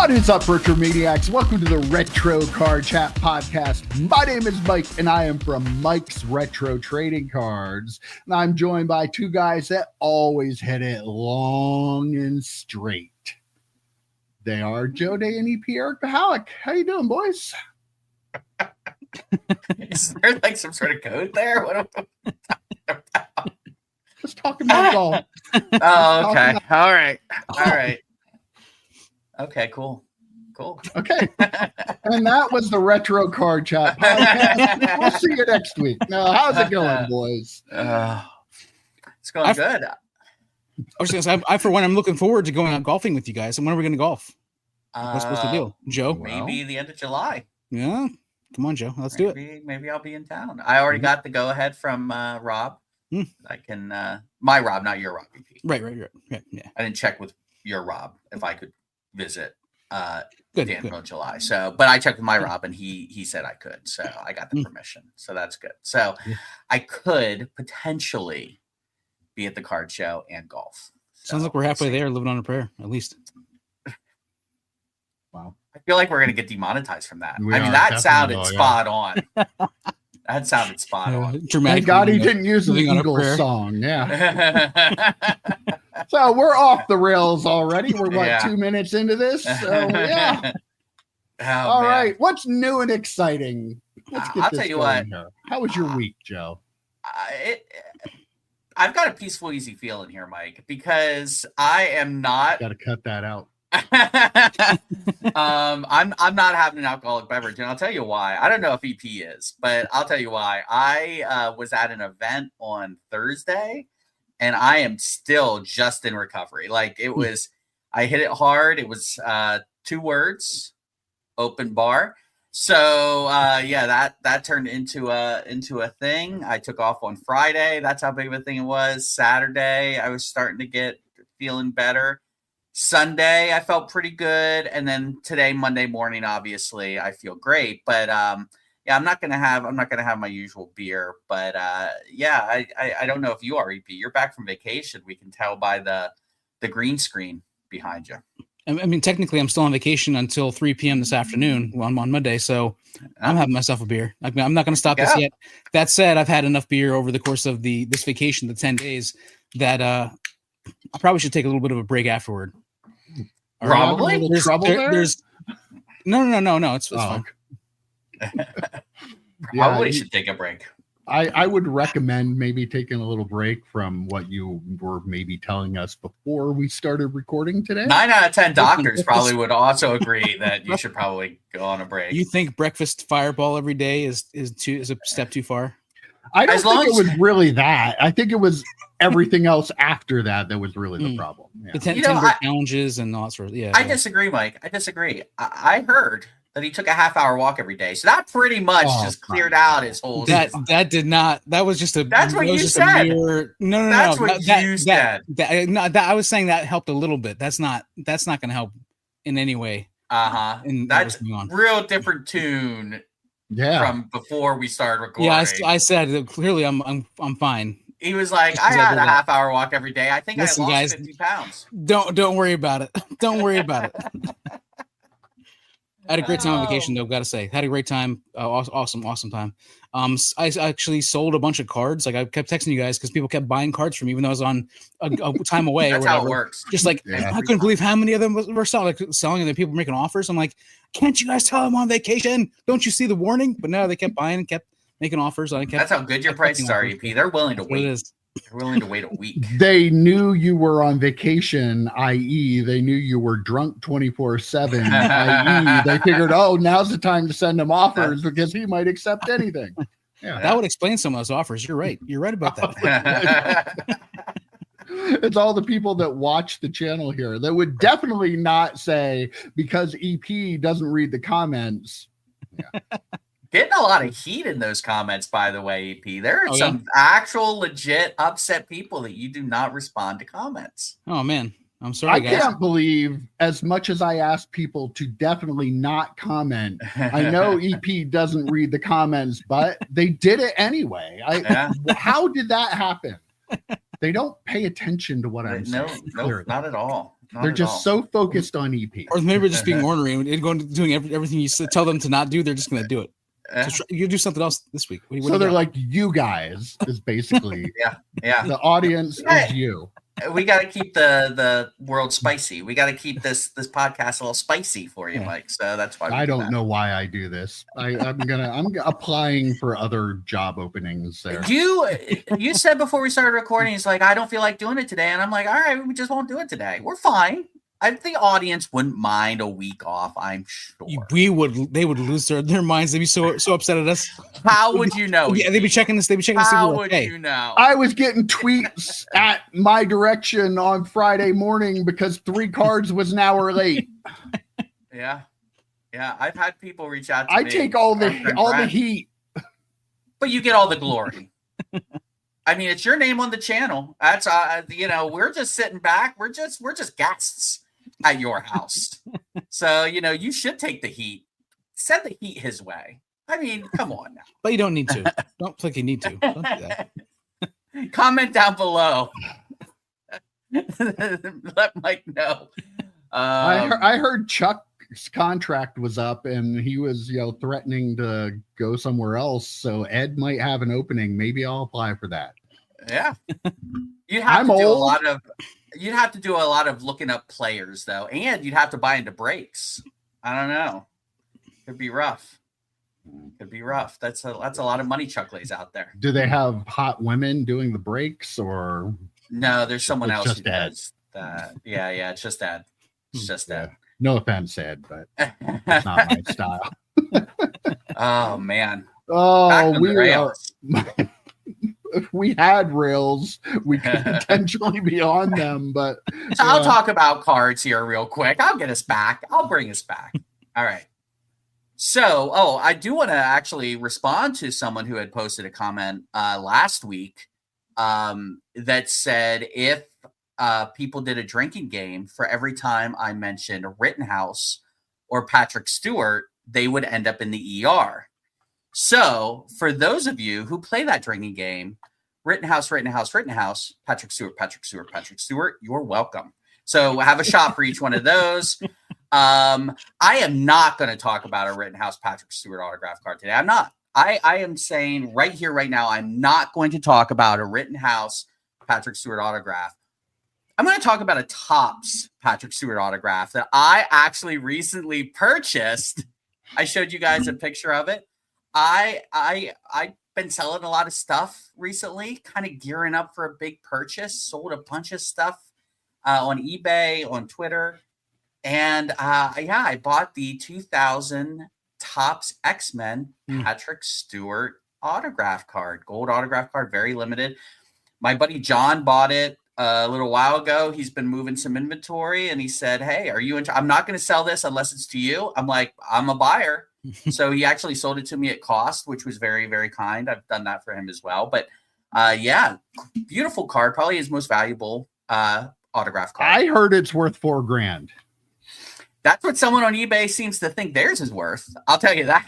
What is up, Retro Maniacs? Welcome to the Retro Card Chat Podcast. My name is Mike, and I am from Mike's Retro Trading Cards. And I'm joined by two guys that always hit it long and straight. They are Joe Day and EP Eric Bahalik. How you doing, boys? Is there like some sort of code there? What Just talking about golf. Oh, okay. All right. Okay, cool. Okay. And that was the Retro Card Chat Podcast. We'll see you next week. Now, how's it going, boys? It's going good. I was going to say, I, for one, I'm looking forward to going out golfing with you guys. And when are we going to golf? What's supposed to do? Joe? Maybe the end of July. Yeah. Come on, Joe. Let's do it. Maybe I'll be in town. I already got the go-ahead from Rob. I can, my Rob, not your Rob. EP. Right. Yeah. I didn't check with your Rob if I could visit Good. in July. So, but I checked with my Rob and he said I could. So I got the permission. So that's good. So I could potentially be at the card show and golf. Sounds like we're halfway there, living on a prayer, at least. Wow. I feel like we're going to get demonetized from that. We I mean, are, that sounded definitely, spot on. That sounded spot on. Dramatic. Thank God he didn't use the Eagles song. Yeah. So we're off the rails already. We're 2 minutes into this. So yeah. All right. What's new and exciting? Let's get I'll this tell you going what. here. How was your week, Joe? I've got a peaceful, easy feeling here, Mike, because I am not. Got to cut that out. I'm not having an alcoholic beverage, and I'll tell you why. I don't know if EP is, but I'll tell you why. I was at an event on Thursday, and I am still just in recovery. Like it was, I hit it hard. It was 2 words, open bar. So that turned into a thing. I took off on Friday. That's how big of a thing it was. Saturday, I was starting to get feeling better. Sunday, I felt pretty good, and then today, Monday morning, obviously, I feel great. But I'm not gonna have my usual beer. But I don't know if you are, EP. You're back from vacation. We can tell by the green screen behind you. I mean, technically, I'm still on vacation until 3 p.m. this afternoon on Monday, so I'm having myself a beer. I'm not going to stop this yet. That said, I've had enough beer over the course of this vacation, the 10 days, that I probably should take a little bit of a break afterward. Probably. There's trouble there? There's no. It's fine. Probably should take a break. I would recommend maybe taking a little break from what you were maybe telling us before we started recording today. 9 out of 10 doctors probably would also agree that you should probably go on a break. You think breakfast fireball every day is a step too far? I don't think it was really that. I think it was everything else after that was really the problem. Yeah. The 10 challenges and all that sort of. Yeah. I disagree, Mike. I disagree. I heard that he took a half-hour walk every day, so that pretty much just cleared out his whole. That did not. That was just a. That's what you said. No. That's what you said. I was saying that helped a little bit. That's not going to help in any way. That's real different tune. Yeah. From before we started recording. Yeah, I said that clearly I'm fine. He was like, I had a half-hour walk every day. I think I lost 50 pounds. Don't worry about it. Don't worry about it. I had a great time on vacation, though. Got to say, had a great time. Awesome time. I actually sold a bunch of cards. Like I kept texting you guys because people kept buying cards from me, even though I was on a time away. That's or whatever. How it works. Just like I couldn't believe how many of them were selling, and then people making offers. I'm like, can't you guys tell I'm on vacation? Don't you see the warning? But no, they kept buying and kept making offers. That's how good your prices are, EP. They're willing to wait. They're willing to wait a week. They knew you were on vacation, i.e., they knew you were drunk 24/7, i.e., they figured, now's the time to send him offers because he might accept anything. Yeah, that would explain some of those offers. You're right. You're right about that. It's all the people that watch the channel here that would definitely not say because EP doesn't read the comments. Yeah. Getting a lot of heat in those comments, by the way, EP. There are some actual legit upset people that you do not respond to comments. Oh, man. I'm sorry, guys. I can't believe, as much as I ask people to definitely not comment, I know EP doesn't read the comments, but they did it anyway. How did that happen? They don't pay attention to what I'm saying. No, not at all. They're just so focused on EP. Or maybe they're just being ornery and doing everything you tell them to not do. They're just going to do it. So you do something else this week. So they're like, you guys is basically yeah. The audience is you. We got to keep the world spicy. We got to keep this podcast a little spicy for you, Mike. So that's why I don't know why I do this. I'm applying for other job openings there. You said before we started recording, it's like, I don't feel like doing it today, and I'm like, all right, we just won't do it today. We're fine. I think the audience wouldn't mind a week off. I'm sure they would lose their minds. They'd be so upset at us. How would you know? Yeah, they'd be checking this. They'd be checking this. How would you know? I was getting tweets at my direction on Friday morning because 3 cards was an hour late. Yeah. I've had people reach out to me. I take all the heat, but you get all the glory. I mean, it's your name on the channel. That's we're just sitting back. We're just guests at your house. So, you should take the heat. Send the heat his way. I mean, come on now. But you don't need to. Don't think you need to. Don't do that. Comment down below. Let Mike know. I heard Chuck's contract was up and he was, threatening to go somewhere else. So Ed might have an opening. Maybe I'll apply for that. Yeah. You'd have to do a lot of looking up players though, and you'd have to buy into breaks. I don't know. Could be rough. That's a lot of money Chuck lays out there. Do they have hot women doing the breaks or no? There's someone else just who does that. Yeah, it's just Ed. It's just Ed. No offense, Ed, but it's not my style. Oh man. Oh, if we had rails, we could potentially be on them, but so I'll talk about cards here real quick. I'll get us back. I'll bring us back. All right. So, I do want to actually respond to someone who had posted a comment last week that said if people did a drinking game for every time I mentioned Rittenhouse or Patrick Stewart, they would end up in the ER. So, for those of you who play that drinking game, Rittenhouse, Patrick Stewart, you're welcome. So, have a shot for each one of those. I am not going to talk about a Rittenhouse Patrick Stewart autograph card today. I'm not. I am saying right here, right now, I'm not going to talk about a Rittenhouse Patrick Stewart autograph. I'm going to talk about a Topps Patrick Stewart autograph that I actually recently purchased. I showed you guys a picture of it. I've been selling a lot of stuff recently, kind of gearing up for a big purchase. Sold a bunch of stuff on eBay, on Twitter. And I bought the 2000 Topps X-Men Patrick Stewart autograph card, gold autograph card, very limited. My buddy John bought it a little while ago. He's been moving some inventory and he said, hey, are you I'm not going to sell this unless it's to you. I'm like, I'm a buyer. So he actually sold it to me at cost, which was very, very kind. I've done that for him as well. But beautiful card, probably his most valuable autograph card. I heard it's worth $4,000. That's what someone on eBay seems to think theirs is worth. I'll tell you that.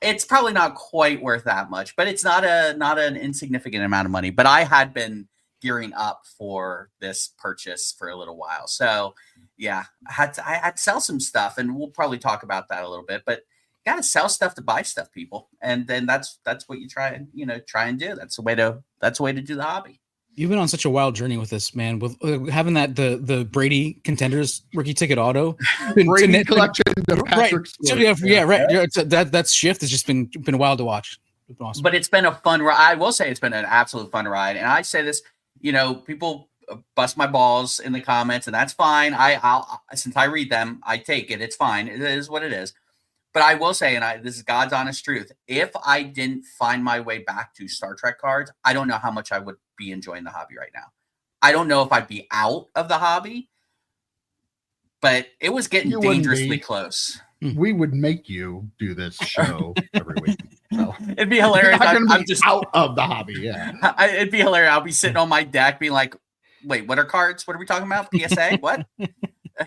It's probably not quite worth that much, but it's not an insignificant amount of money. But I had been gearing up for this purchase for a little while. So yeah, I had to sell some stuff, and we'll probably talk about that a little bit, but you got to sell stuff to buy stuff, people. And then that's what you try and do. That's the way to do the hobby. You've been on such a wild journey with this, man. With having the Brady Contenders rookie ticket auto, Brady collection, right? That shift has just been wild to watch. It's been awesome. But it's been a fun ride. I will say it's been an absolute fun ride. And I say this, people bust my balls in the comments, and that's fine. I'll since I read them, I take it. It's fine. It is what it is. But I will say, and this is God's honest truth, if I didn't find my way back to Star Trek cards, I don't know how much I would be enjoying the hobby right now. I don't know if I'd be out of the hobby, but it was getting dangerously close. We would make you do this show every week. So. It'd be hilarious. I'm just out of the hobby. Yeah, it'd be hilarious. I'll be sitting on my deck being like, wait, what are cards? What are we talking about? PSA? What?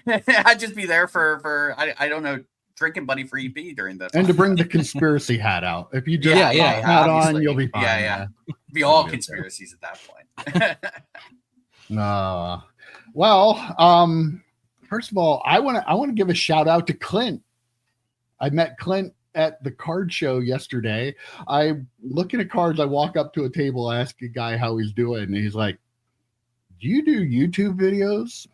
I'd just be there for I don't know, drinking buddy for EP during the and to bring the conspiracy hat out. If you just hat on, you'll be fine. Yeah. Be all conspiracies at that point. Well, first of all, I want to give a shout out to Clint. I met Clint at the card show yesterday. I looking at cards. I walk up to a table, I ask a guy how he's doing, and he's like, "Do you do YouTube videos?"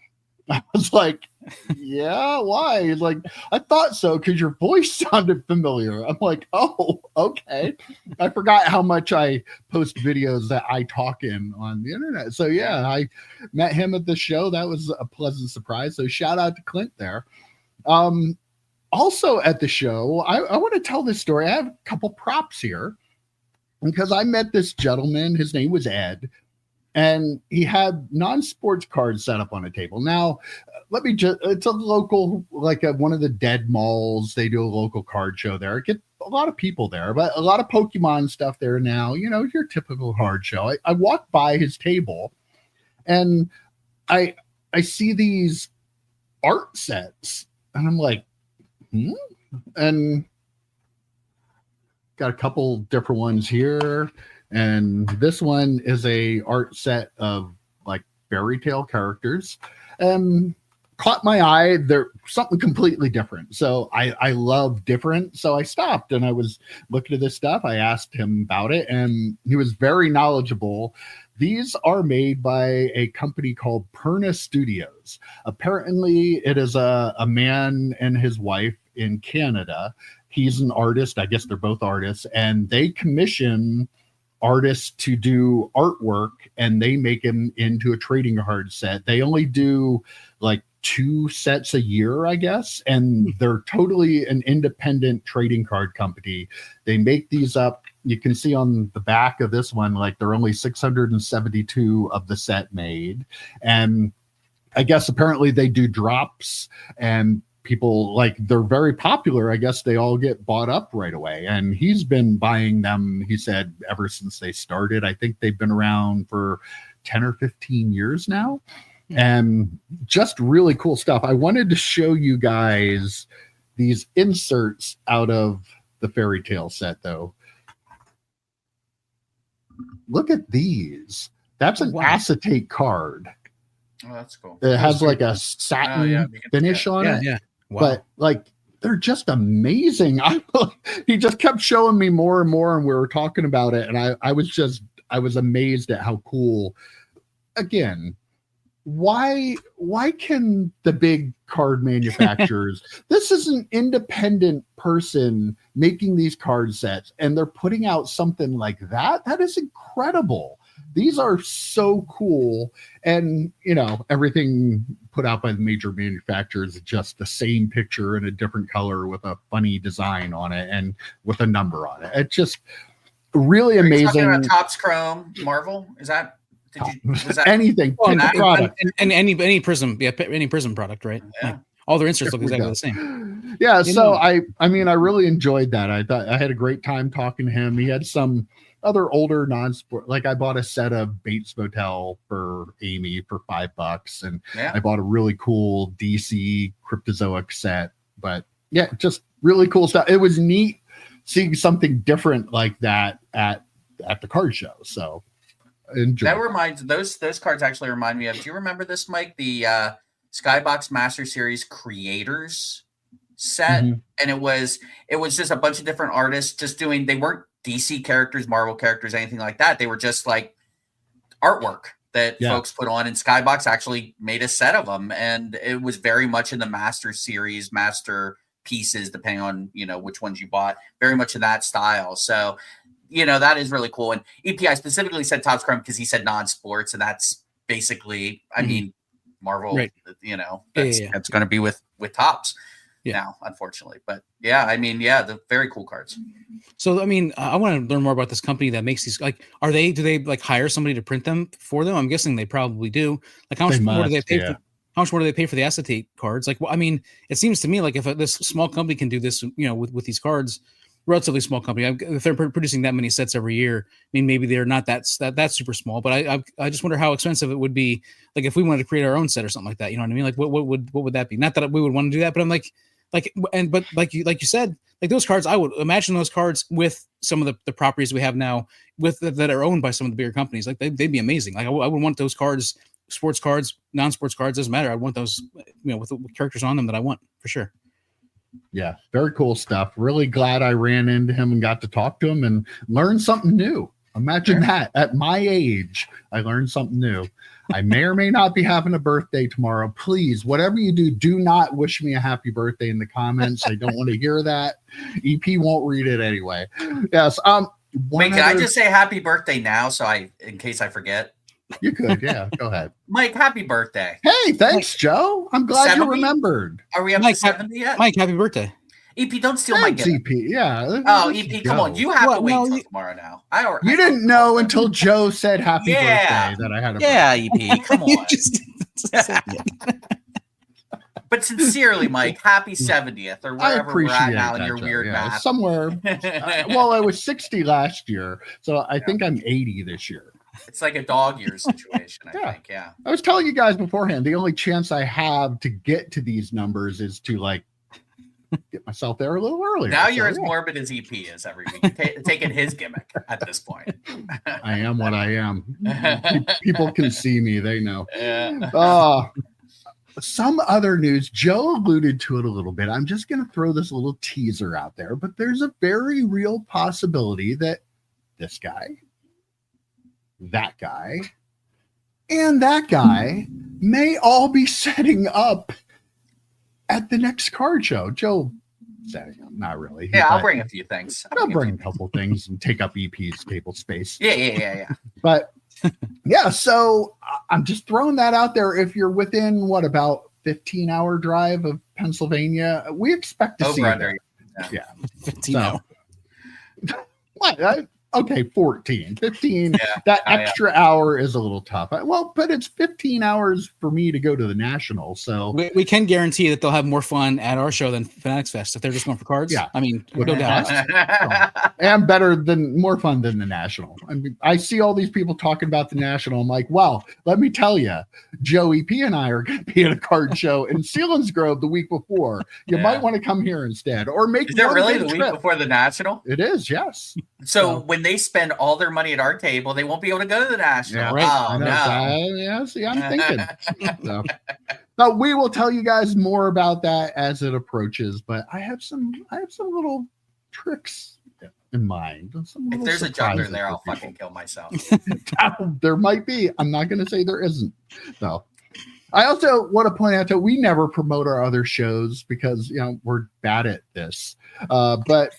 I was like, "Yeah, why?" He's like, "I thought so because your voice sounded familiar." I'm like, "Oh, okay." I forgot how much I post videos that I talk in on the internet. So yeah, I met him at the show. That was a pleasant surprise. So shout out to Clint there. Also at the show, I want to tell this story. I have a couple props here because I met this gentleman. His name was Ed. And he had non-sports cards set up on a table. Now, it's a local, like one of the dead malls. They do a local card show there. Get a lot of people there, but a lot of Pokemon stuff there now. Your typical card show. I walked by his table and I see these art sets and I'm like, and got a couple different ones here. And this one is a art set of like fairy tale characters. Caught my eye. They're something completely different. So I love different. So I stopped and I was looking at this stuff. I asked him about it and he was very knowledgeable. These are made by a company called Perna Studios. Apparently it is a man and his wife in Canada. He's an artist. I guess they're both artists, and they commission artists to do artwork and they make them into a trading card set. They only do like 2 sets a year, I guess, and they're totally an independent trading card company. They make these up. You can see on the back of this one, like there are only 672 of the set made. And I guess apparently they do drops and people they're very popular. I guess they all get bought up right away. And he's been buying them, he said, ever since they started. I think they've been around for 10 or 15 years now. And just really cool stuff. I wanted to show you guys these inserts out of the fairy tale set, though. Look at these. That's an acetate card. Oh, that's cool. It has like a satin finish on it. Yeah. Wow. But they're just amazing. He just kept showing me more and more, and we were talking about it, and I was amazed at how cool. Again, why can the big card manufacturers? This is an independent person making these card sets, and they're putting out something like that. That is incredible. These are so cool. And, everything put out by the major manufacturers is just the same picture in a different color with a funny design on it and with a number on it. It's just really amazing. Talking about Topps Chrome Marvel? Was that anything? Product. And any Prism, any Prism product, right? Yeah. All their inserts look exactly the same. Yeah. So I really enjoyed that. I thought I had a great time talking to him. He had some other older non-sport, I bought a set of Bates Motel for Amy for $5, and I bought a really cool DC Cryptozoic set. But yeah, just really cool stuff. It was neat seeing something different like that at the card show. So enjoy. That reminds those cards actually remind me of. Do you remember this, Mike? The Skybox Master Series Creators set, and it was just a bunch of different artists just doing. They weren't DC characters, Marvel characters, anything like that. They were just like artwork that folks put on, and Skybox actually made a set of them, and it was very much in the Master Series, Master pieces, depending on which ones you bought, very much in that style. So that is really cool. And EPI specifically said Topps Chrome because he said non-sports, and that's basically, I mean, Marvel. Right. That's going to be with Topps. Now, unfortunately, but the very cool cards. So, I want to learn more about this company that makes these. Do they hire somebody to print them for them? I'm guessing they probably do. How much more do they pay? How much more do they pay for the acetate cards? It seems to me if this small company can do this, with these cards, relatively small company. If they're producing that many sets every year, maybe they're not that super small. But I just wonder how expensive it would be. If we wanted to create our own set or something like that. You know what I mean? What would that be? Not that we would want to do that, but I'm like you said, those cards, I would imagine those cards with some of the properties we have now that are owned by some of the bigger companies, they'd be amazing. I would want those cards sports cards, non-sports cards, doesn't matter. I want those, with the characters on them that I want for sure. Yeah, very cool stuff. Really glad I ran into him and got to talk to him and learn something new. Imagine that. At my age, I learned something new. I may or may not be having a birthday tomorrow. Please, whatever you do not wish me a happy birthday in the comments. I don't want to hear that. EP won't read it anyway. Yes. Wait, can I just say happy birthday now? In case I forget. You could, yeah. Go ahead. Mike, happy birthday. Hey, thanks, Joe. I'm glad 70? You remembered. Are we up to 70 yet? Mike, happy birthday. EP, don't steal my gift. EP, yeah. Oh, EP, come on. You have to wait till tomorrow now. You didn't know until Joe said happy birthday that I had a birthday. EP, come on. But sincerely, Mike, happy 70th or wherever we're at now in your weird math. Somewhere. Well, I was 60 last year, so I think I'm 80 this year. It's like a dog year situation, I think. Yeah. I was telling you guys beforehand, the only chance I have to get to these numbers is to get myself there a little earlier. Now you're as morbid as EP is every week. Taking his gimmick at this point. I am what I am. People can see me. They know. Yeah. Some other news, Joe alluded to it a little bit. I'm just going to throw this little teaser out there, but there's a very real possibility that this guy, that guy, and that guy may all be setting up at the next card show. Joe said, not really. Yeah, I'll bring a few things. I'll bring a couple things and take up EP's table space. Yeah. But yeah, so I'm just throwing that out there. If you're within about 15-hour drive of Pennsylvania, we expect to see it. Yeah. 15 hours. What? Okay, 14. 15. That extra hour is a little tough. Well, but it's 15 hours for me to go to the National. So we can guarantee that they'll have more fun at our show than Fanatics Fest if they're just going for cards. Yeah. I mean, no doubt. And more fun than the National. I mean, I see all these people talking about the National. I'm like, well, let me tell you, Joe EP and I are going to be at a card show in Selinsgrove the week before. You might want to come here instead, or make. Is it really the week before the National? It is, yes. So when they spend all their money at our table, they won't be able to go to the National. Yeah, right. Oh, no. See, I'm thinking. So. But we will tell you guys more about that as it approaches. But I have some little tricks in mind. If there's a juggler there, I'll fucking kill myself. There might be. I'm not going to say there isn't. No. I also want to point out that we never promote our other shows because we're bad at this. But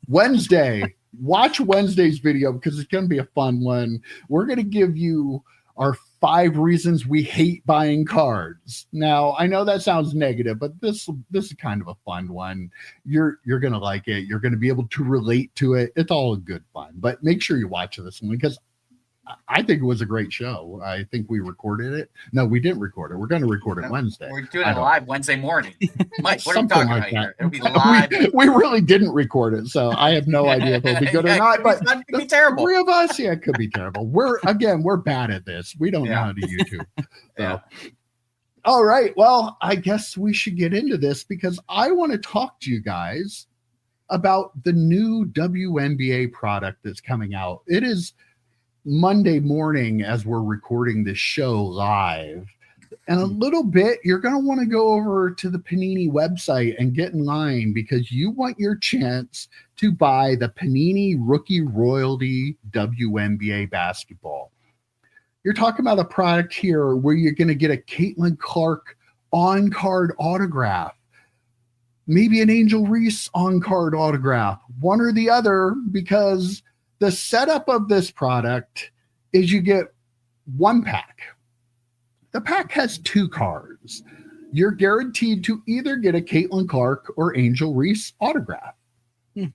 Wednesday. Watch Wednesday's video because it's going to be a fun one. We're going to give you our 5 reasons we hate buying cards. Now, I know that sounds negative, but this is kind of a fun one. You're going to like it. You're going to be able to relate to it. It's all good fun. But make sure you watch this one because I think it was a great show. I think we recorded it. No, we didn't record it. We're going to record it Wednesday. We're doing it live Wednesday morning. Mike, what are you Something talking like about here? that. It'll be live. We really didn't record it, so I have no idea if it'll be good or not. But it could be terrible. 3 of us, it could be terrible. We're bad at this. We don't know how to YouTube. So. All right. Well, I guess we should get into this because I want to talk to you guys about the new WNBA product that's coming out. It is Monday morning as we're recording this show live. And a little bit, you're going to want to go over to the Panini website and get in line because you want your chance to buy the Panini Rookie Royalty WNBA basketball. You're talking about a product here where you're going to get a Caitlin Clark on-card autograph, maybe an Angel Reese on-card autograph, one or the other, because the setup of this product is you get 1 pack. The pack has 2 cards. You're guaranteed to either get a Caitlin Clark or Angel Reese autograph.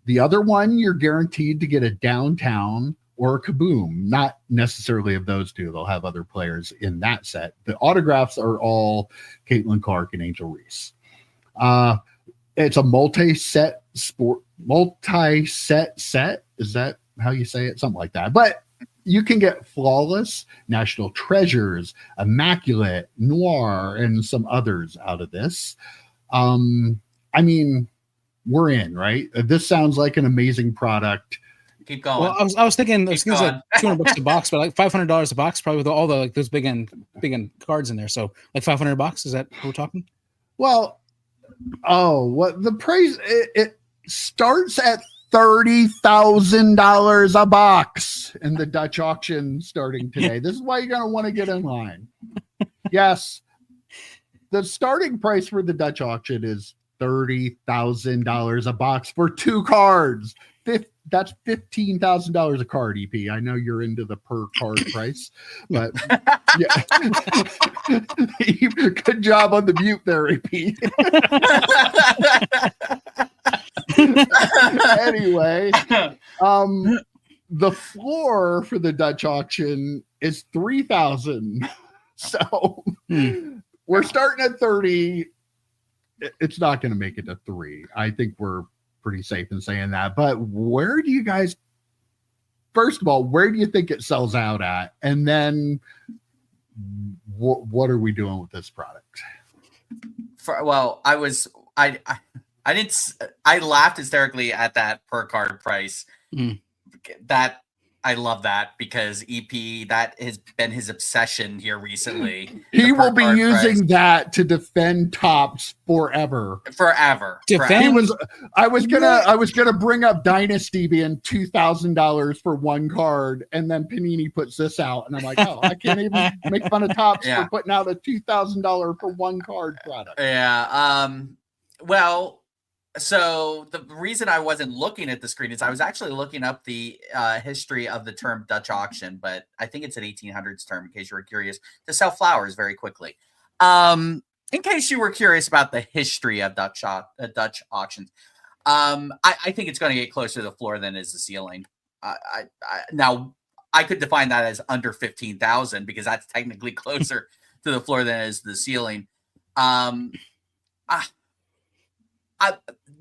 The other one, you're guaranteed to get a Downtown or a Kaboom. Not necessarily of those 2. They'll have other players in that set. The autographs are all Caitlin Clark and Angel Reese. It's a multi-set set. Is that how you say it? Something like that. But you can get Flawless, National Treasures, Immaculate, Noir, and some others out of this. I mean, we're in, right? This sounds like an amazing product. Keep going. Well, I was thinking those things like $200 a box, but like $500 a box, probably with all the like those big end cards in there. So like $500, is that what we're talking? Well, what the price? It starts at $30,000 a box in the Dutch auction starting today. This is why you're going to want to get in line. Yes, the starting price for the Dutch auction is $30,000 a box for 2 cards. That's $15,000 a card, EP. I know you're into the per card price, but yeah. Good job on the mute there, EP. Anyway, the floor for the Dutch auction is $3,000. So we're starting at 30. It's not going to make it to 3. I think we're pretty safe in saying that. But where do you guys, first of all, where do you think it sells out at? And then what are we doing with this product? I laughed hysterically at that per card price. That I love that because EP, that has been his obsession here recently. He will be using that to defend Topps forever. Defend. I was gonna bring up Dynasty being $2,000 for 1 card, and then Panini puts this out, and I'm like, oh, I can't even make fun of Topps for putting out a $2,000 for 1 card product. Yeah. Well. So the reason I wasn't looking at the screen is I was actually looking up the history of the term Dutch auction, but I think it's an 1800s term in case you were curious, to sell flowers very quickly. In case you were curious about the history of Dutch auctions, I think it's going to get closer to the floor than is the ceiling. Now, I could define that as under 15,000 because that's technically closer to the floor than is the ceiling.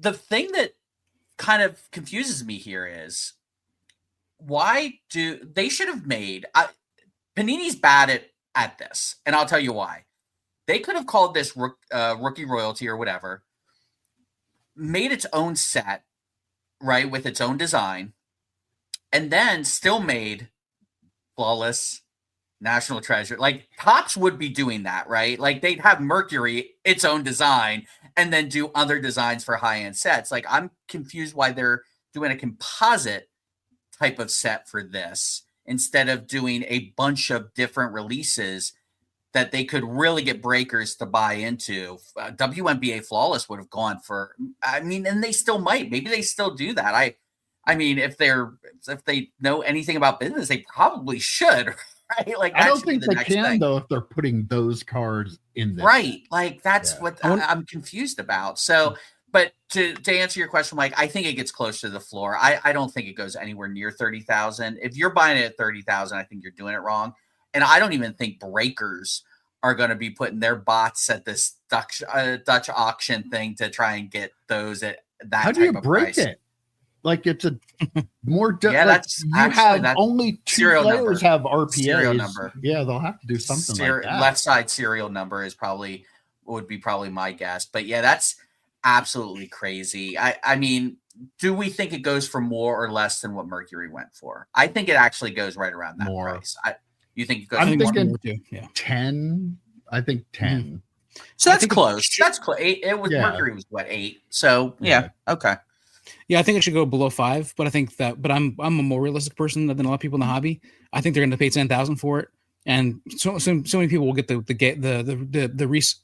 The thing that kind of confuses me here is why they should have made Panini's bad at this, and I'll tell you why. They could have called this rookie royalty or whatever, made its own set, right, with its own design, and then still made Flawless, National Treasure. Like Topps would be doing that, right? Like they'd have Mercury, its own design, and then do other designs for high-end sets. Like I'm confused why they're doing a composite type of set for this instead of doing a bunch of different releases that they could really get breakers to buy into. WNBA Flawless would have gone for, and they still might. Maybe they still do that. I mean, if they know anything about business, they probably should. Right? Like I don't think they can though if they're putting those cards in there. Right. Like that's what I'm confused about. So, but to answer your question, Mike, I think it gets close to the floor. I don't think it goes anywhere near 30,000. If you're buying it at 30,000, I think you're doing it wrong. And I don't even think breakers are going to be putting their bots at this Dutch auction thing to try and get those at that. How do you break it? Like it's a more that's only 2 players have RPAs. Serial number. Yeah, they'll have to do something like that. Left side serial number would be my guess. But yeah, that's absolutely crazy. I mean, do we think it goes for more or less than what Mercury went for? I think it actually goes right around that price. You think it goes? I'm thinking more too. Yeah. 10. I think 10. Mm-hmm. So that's close. That's close. Mercury was what, 8? So yeah. Okay. Yeah, I think it should go below 5, but I'm a more realistic person than a lot of people in the hobby. I think they're going to pay 10,000 for it, and so many people will get the Reese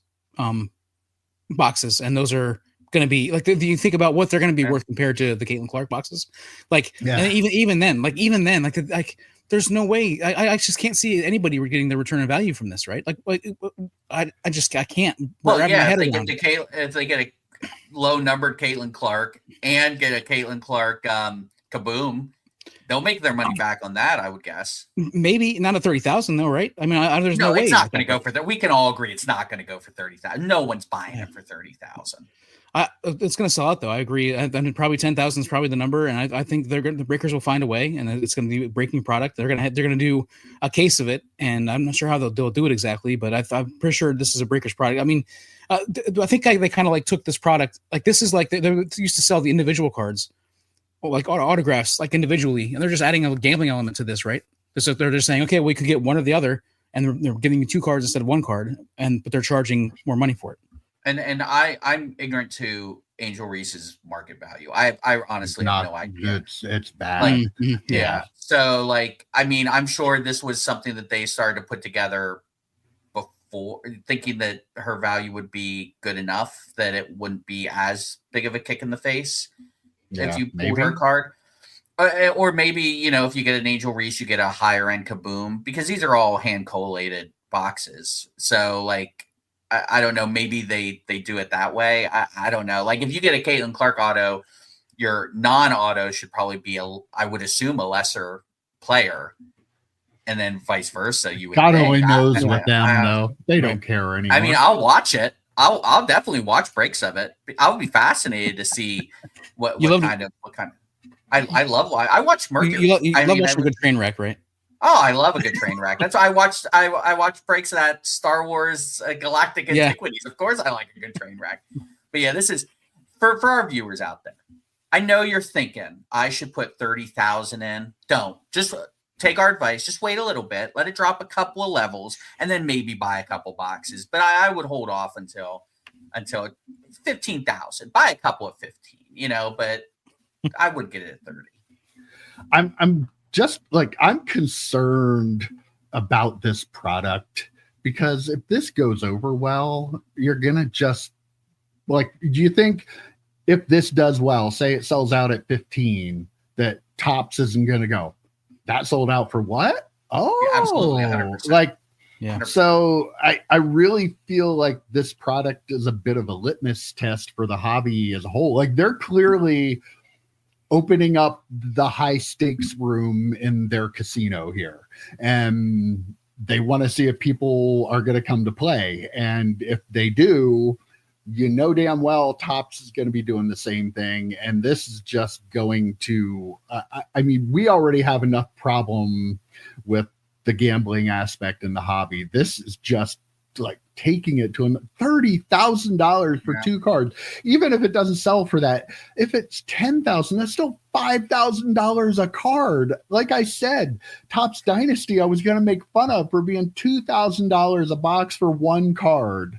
boxes, and those are going to be like. You think about what they're going to be worth compared to the Caitlin Clark boxes, and even then, there's no way. I just can't see anybody getting the return of value from this, right? I can't. Well, yeah, if they get a low numbered Caitlin Clark and get a Caitlin Clark kaboom, they'll make their money back on that, I would guess. Maybe not at 30,000 though, right? I mean, there's no way it's not going to go for that. We can all agree it's not going to go for 30,000. No one's buying it for 30,000. It's going to sell out though. I agree. I mean, probably 10,000 is probably the number, and I think the breakers will find a way, and it's going to be a breaking product. They're going to do a case of it, and I'm not sure how they'll do it exactly, but I'm pretty sure this is a breakers product. I mean, I think they kind of like took this product, like this is like they used to sell the individual cards, like autographs, like individually, and they're just adding a gambling element to this, right? So they're just saying, okay, we could get one or the other, and they're giving you 2 cards instead of 1 card, but they're charging more money for it. And I'm ignorant to Angel Reese's market value. I honestly have no idea. It's bad. Like, yeah. So like, I mean, I'm sure this was something that they started to put together before, thinking that her value would be good enough that it wouldn't be as big of a kick in the face if you pull her card. Or maybe, you know, if you get an Angel Reese, you get a higher end Kaboom, because these are all hand collated boxes. So like, I don't know, maybe they do it that way. I don't know. Like if you get a Caitlin Clark auto, your non-auto should probably be I would assume, a lesser player, and then vice versa. You would God only knows with them though. They don't care anymore. I mean, I'll watch it. I'll definitely watch breaks of it. I would be fascinated to see what kind of. I love. I watch Mercury. You love watching a good train wreck, right? Oh, I love a good train wreck. That's why I watched breaks of that Star Wars Galactic Antiquities. Of course, I like a good train wreck. But yeah, this is for our viewers out there. I know you're thinking I should put 30,000 in. Don't. Just take our advice. Just wait a little bit. Let it drop a couple of levels, and then maybe buy a couple boxes. But I would hold off until 15,000. Buy a couple of 15. You know, but I would get it at 30. I'm just like, I'm concerned about this product, because if this goes over well, you're gonna just like, do you think if this does well, say it sells out at 15, that Topps isn't gonna go, that sold out for what? Oh, yeah, absolutely, 100%. Like, yeah. So I really feel like this product is a bit of a litmus test for the hobby as a whole. Like, they're clearly opening up the high stakes room in their casino here, and they want to see if people are going to come to play. And if they do, you know damn well Topps is going to be doing the same thing. And this is just going to, I mean, we already have enough problem with the gambling aspect in the hobby. This is just like taking it to him. $30,000 for 2 cards. Even if it doesn't sell for that, if it's 10,000, that's still $5,000 a card. Like I said, Topps Dynasty, I was going to make fun of for being $2,000 a box for 1 card.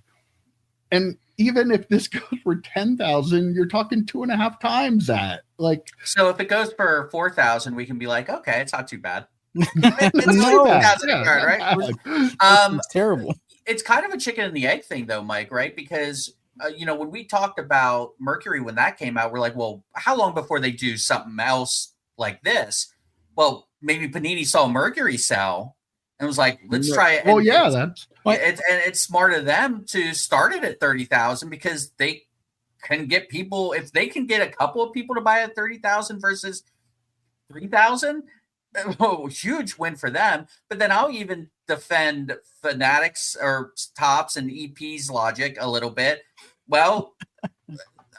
And even if this goes for 10,000, you're talking 2.5 times that. Like, so if it goes for 4,000, we can be like, okay, it's not too bad. It's no, card, right? It's terrible. It's kind of a chicken and the egg thing, though, Mike, right? Because, you know, when we talked about Mercury, when that came out, we're like, well, how long before they do something else like this? Well, maybe Panini saw Mercury sell and was like, let's try it. Well, yeah, it's smart of them to start it at 30,000, because they can get people, if they can get a couple of people to buy at 30,000 versus 3,000. Oh, huge win for them. But then I'll even defend Fanatics or Topps and EP's logic a little bit. Well,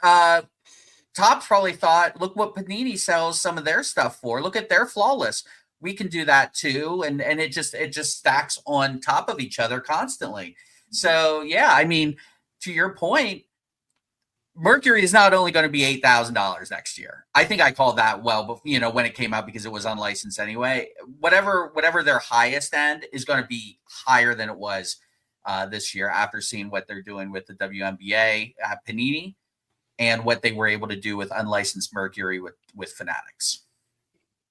Topps probably thought, look what Panini sells some of their stuff for. Look at their Flawless. We can do that too. And it just stacks on top of each other constantly. So yeah, I mean, to your point, Mercury is not only going to be $8,000 next year. I think I called that when it came out, because it was unlicensed anyway. Whatever their highest end is going to be higher than it was this year, after seeing what they're doing with the WNBA at Panini and what they were able to do with unlicensed Mercury with Fanatics.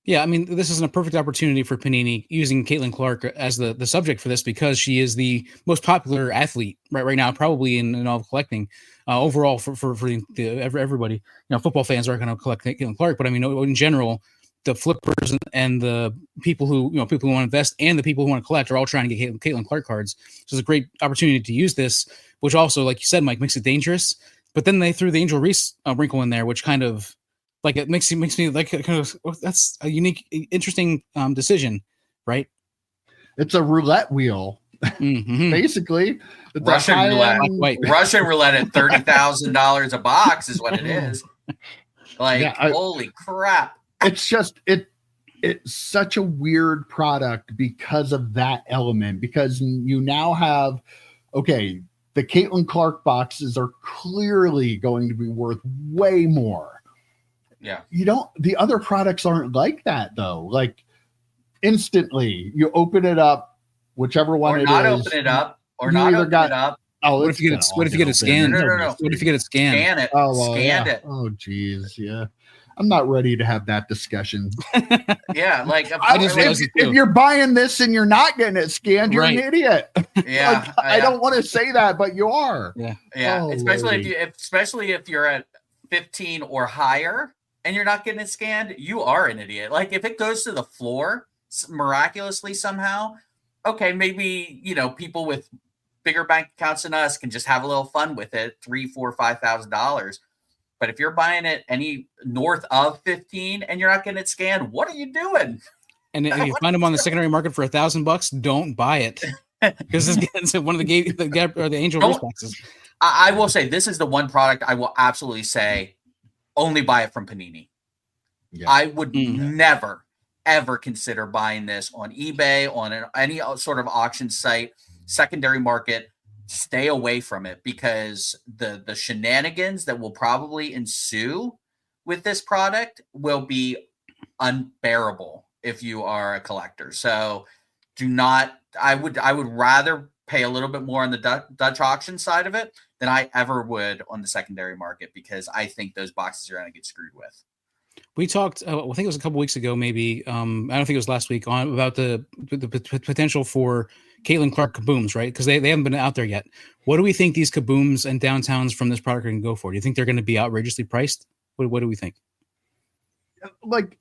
Yeah, I mean, this is a perfect opportunity for Panini using Caitlin Clark as the subject for this, because she is the most popular athlete right now, probably in all of collecting overall for everybody. You know, football fans are going to collect Caitlin Clark, but I mean, in general, the flippers and the people who want to invest and the people who want to collect are all trying to get Caitlin Clark cards. So it's a great opportunity to use this, which also, like you said, Mike, makes it dangerous. But then they threw the Angel Reese wrinkle in there, which kind of, like, it makes me like, kind of, that's a unique, interesting decision, right? It's a roulette wheel, basically. It's Russian roulette at $30,000 a box is what it is. Like, holy crap! It's just it's such a weird product because of that element. Because you now have, okay, the Caitlin Clark boxes are clearly going to be worth way more. Yeah. The other products aren't like that though. Like instantly you open it up, whichever one or it not is. open it up, or you not either open got- it up. Oh, What if you get it scanned? No. What if you get it scanned? Scan it. Oh, well, Scanned yeah. it. Oh, geez. Yeah. I'm not ready to have that discussion. Yeah, like if you're buying this and you're not getting it scanned, you're an idiot. Yeah, like, I don't want to say that, but you are. Yeah. Yeah. Oh, especially if you're at 15 or higher and you're not getting it scanned, you are an idiot. Like if it goes to the floor miraculously somehow, okay, maybe people with bigger bank accounts than us can just have a little fun with it, $3,000, $4,000, $5,000. But if you're buying it any north of 15 and you're not getting it scanned, what are you doing? And if you find them on the secondary market for $1,000, don't buy it because it's one of the Angel Rose boxes. I will say this is the one product I will absolutely say only buy it from Panini. Yeah. I would never ever consider buying this on eBay, on any sort of auction site, secondary market. Stay away from it because the shenanigans that will probably ensue with this product will be unbearable if you are a collector. So do not, I would rather pay a little bit more on the Dutch auction side of it than I ever would on the secondary market, because I think those boxes are going to get screwed with. We talked, I think it was a couple weeks ago, maybe. I don't think it was last week, on about the potential for Caitlin Clark kabooms, right? Because they haven't been out there yet. What do we think these kabooms and downtowns from this product are going to go for? Do you think they're going to be outrageously priced? What do we think? Like,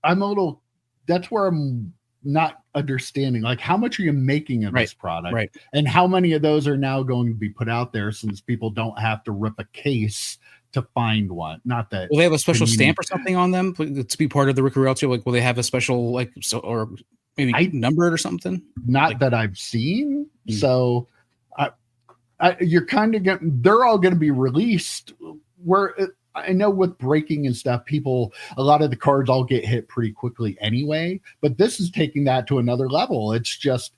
I'm a little, that's where I'm not understanding. Like, how much are you making of this product? Right. And how many of those are now going to be put out there since people don't have to rip a case to find one? Not that. Will they have a special stamp or something on them to be part of the Rick Realty? Like, will they have a special, like, so, or maybe numbered or something? Not that I've seen. So you're kind of getting, they're all going to be released where I know with breaking and stuff, a lot of the cards all get hit pretty quickly anyway, but this is taking that to another level. It's just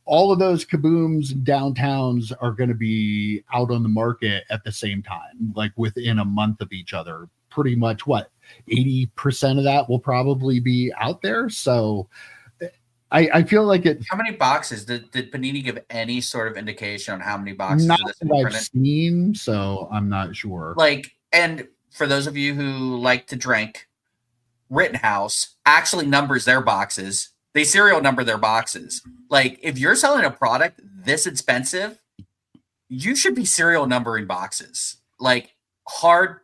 all of those kabooms and downtowns are going to be out on the market at the same time, like within a month of each other. Pretty much 80% of that will probably be out there. So I feel like it. How many boxes did Panini give any sort of indication on how many boxes? Not that I've seen, so I'm not sure. Like, and for those of you who like to drink, Rittenhouse actually numbers their boxes. They serial number their boxes. Like, if you're selling a product this expensive, you should be serial numbering boxes. Like hard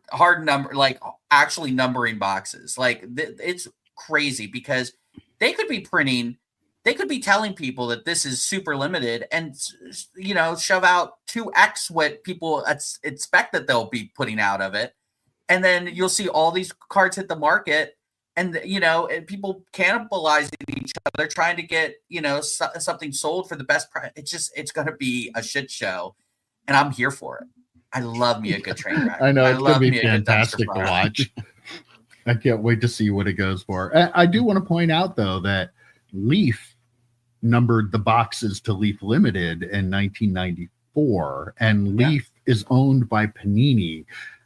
number, like actually numbering boxes. Like it's crazy because they could be printing. They could be telling people that this is super limited and, shove out 2x what people expect that they'll be putting out of it. And then you'll see all these cards hit the market and, and people cannibalizing each other, trying to get, something sold for the best price. It's going to be a shit show. And I'm here for it. I love me a good train wreck. I know, it's going to be fantastic to watch. I can't wait to see what it goes for. I do want to point out, though, that Leaf numbered the boxes to Leaf Limited in 1994, and Leaf is owned by Panini.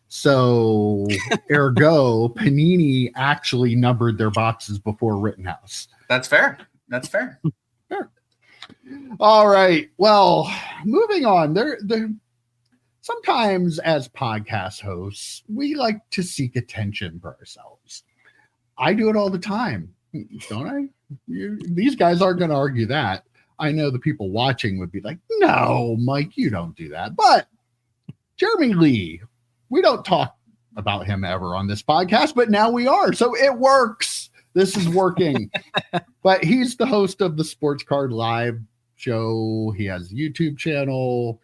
So, ergo, Panini actually numbered their boxes before Rittenhouse. That's fair. Fair. All right. Well, moving on. There. Sometimes as podcast hosts, we like to seek attention for ourselves. I do it all the time, don't I? These guys aren't going to argue that. I know the people watching would be like, no, Mike, you don't do that. But Jeremy Lee, we don't talk about him ever on this podcast, but now we are. So it works. This is working. But he's the host of the Sports Card Live show. He has a YouTube channel.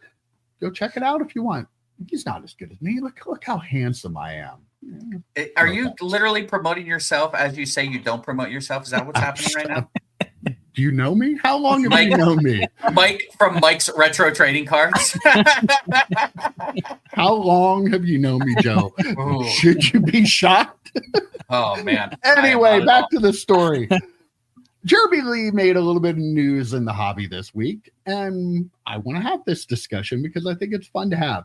Go check it out if you want. He's not as good as me. Look how handsome I am. Are you literally promoting yourself as you say you don't promote yourself? Is that what's happening right now? Do you know me? How long have you known me? Mike from Mike's Retro Trading Cards. How long have you known me, Joe? Ooh. Should you be shocked? Oh, man. Anyway, back to the story. Jeremy Lee made a little bit of news in the hobby this week, and I want to have this discussion because I think it's fun to have.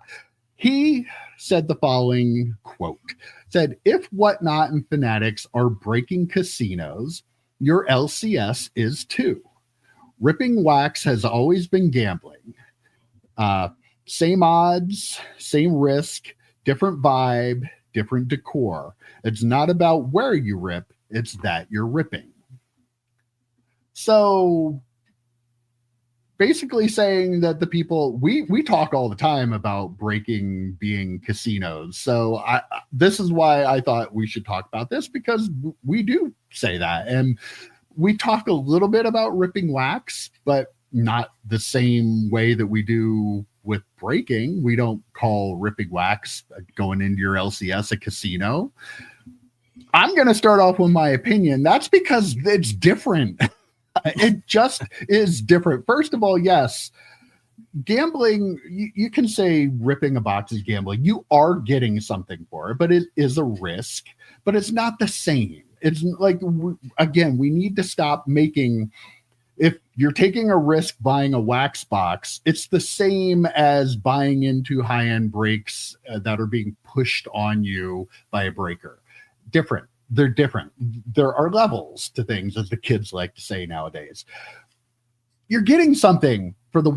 He said the following quote, said, if Whatnot and Fanatics are breaking casinos, your LCS is too. Ripping wax has always been gambling. Same odds, same risk, different vibe, different decor. It's not about where you rip, it's that you're ripping. So basically saying that the people we talk all the time about breaking being casinos. So this is why I thought we should talk about this, because we do say that, and we talk a little bit about ripping wax, but not the same way that we do with breaking. We don't call ripping wax going into your LCS a casino. I'm going to start off with my opinion. That's because it's different. It just is different. First of all, yes, gambling, you can say ripping a box is gambling. You are getting something for it, but it is a risk, but it's not the same. It's like, again, we need to stop making, if you're taking a risk buying a wax box, it's the same as buying into high-end breaks that are being pushed on you by a breaker. Different. They're different. There are levels to things, as the kids like to say nowadays. You're getting something for the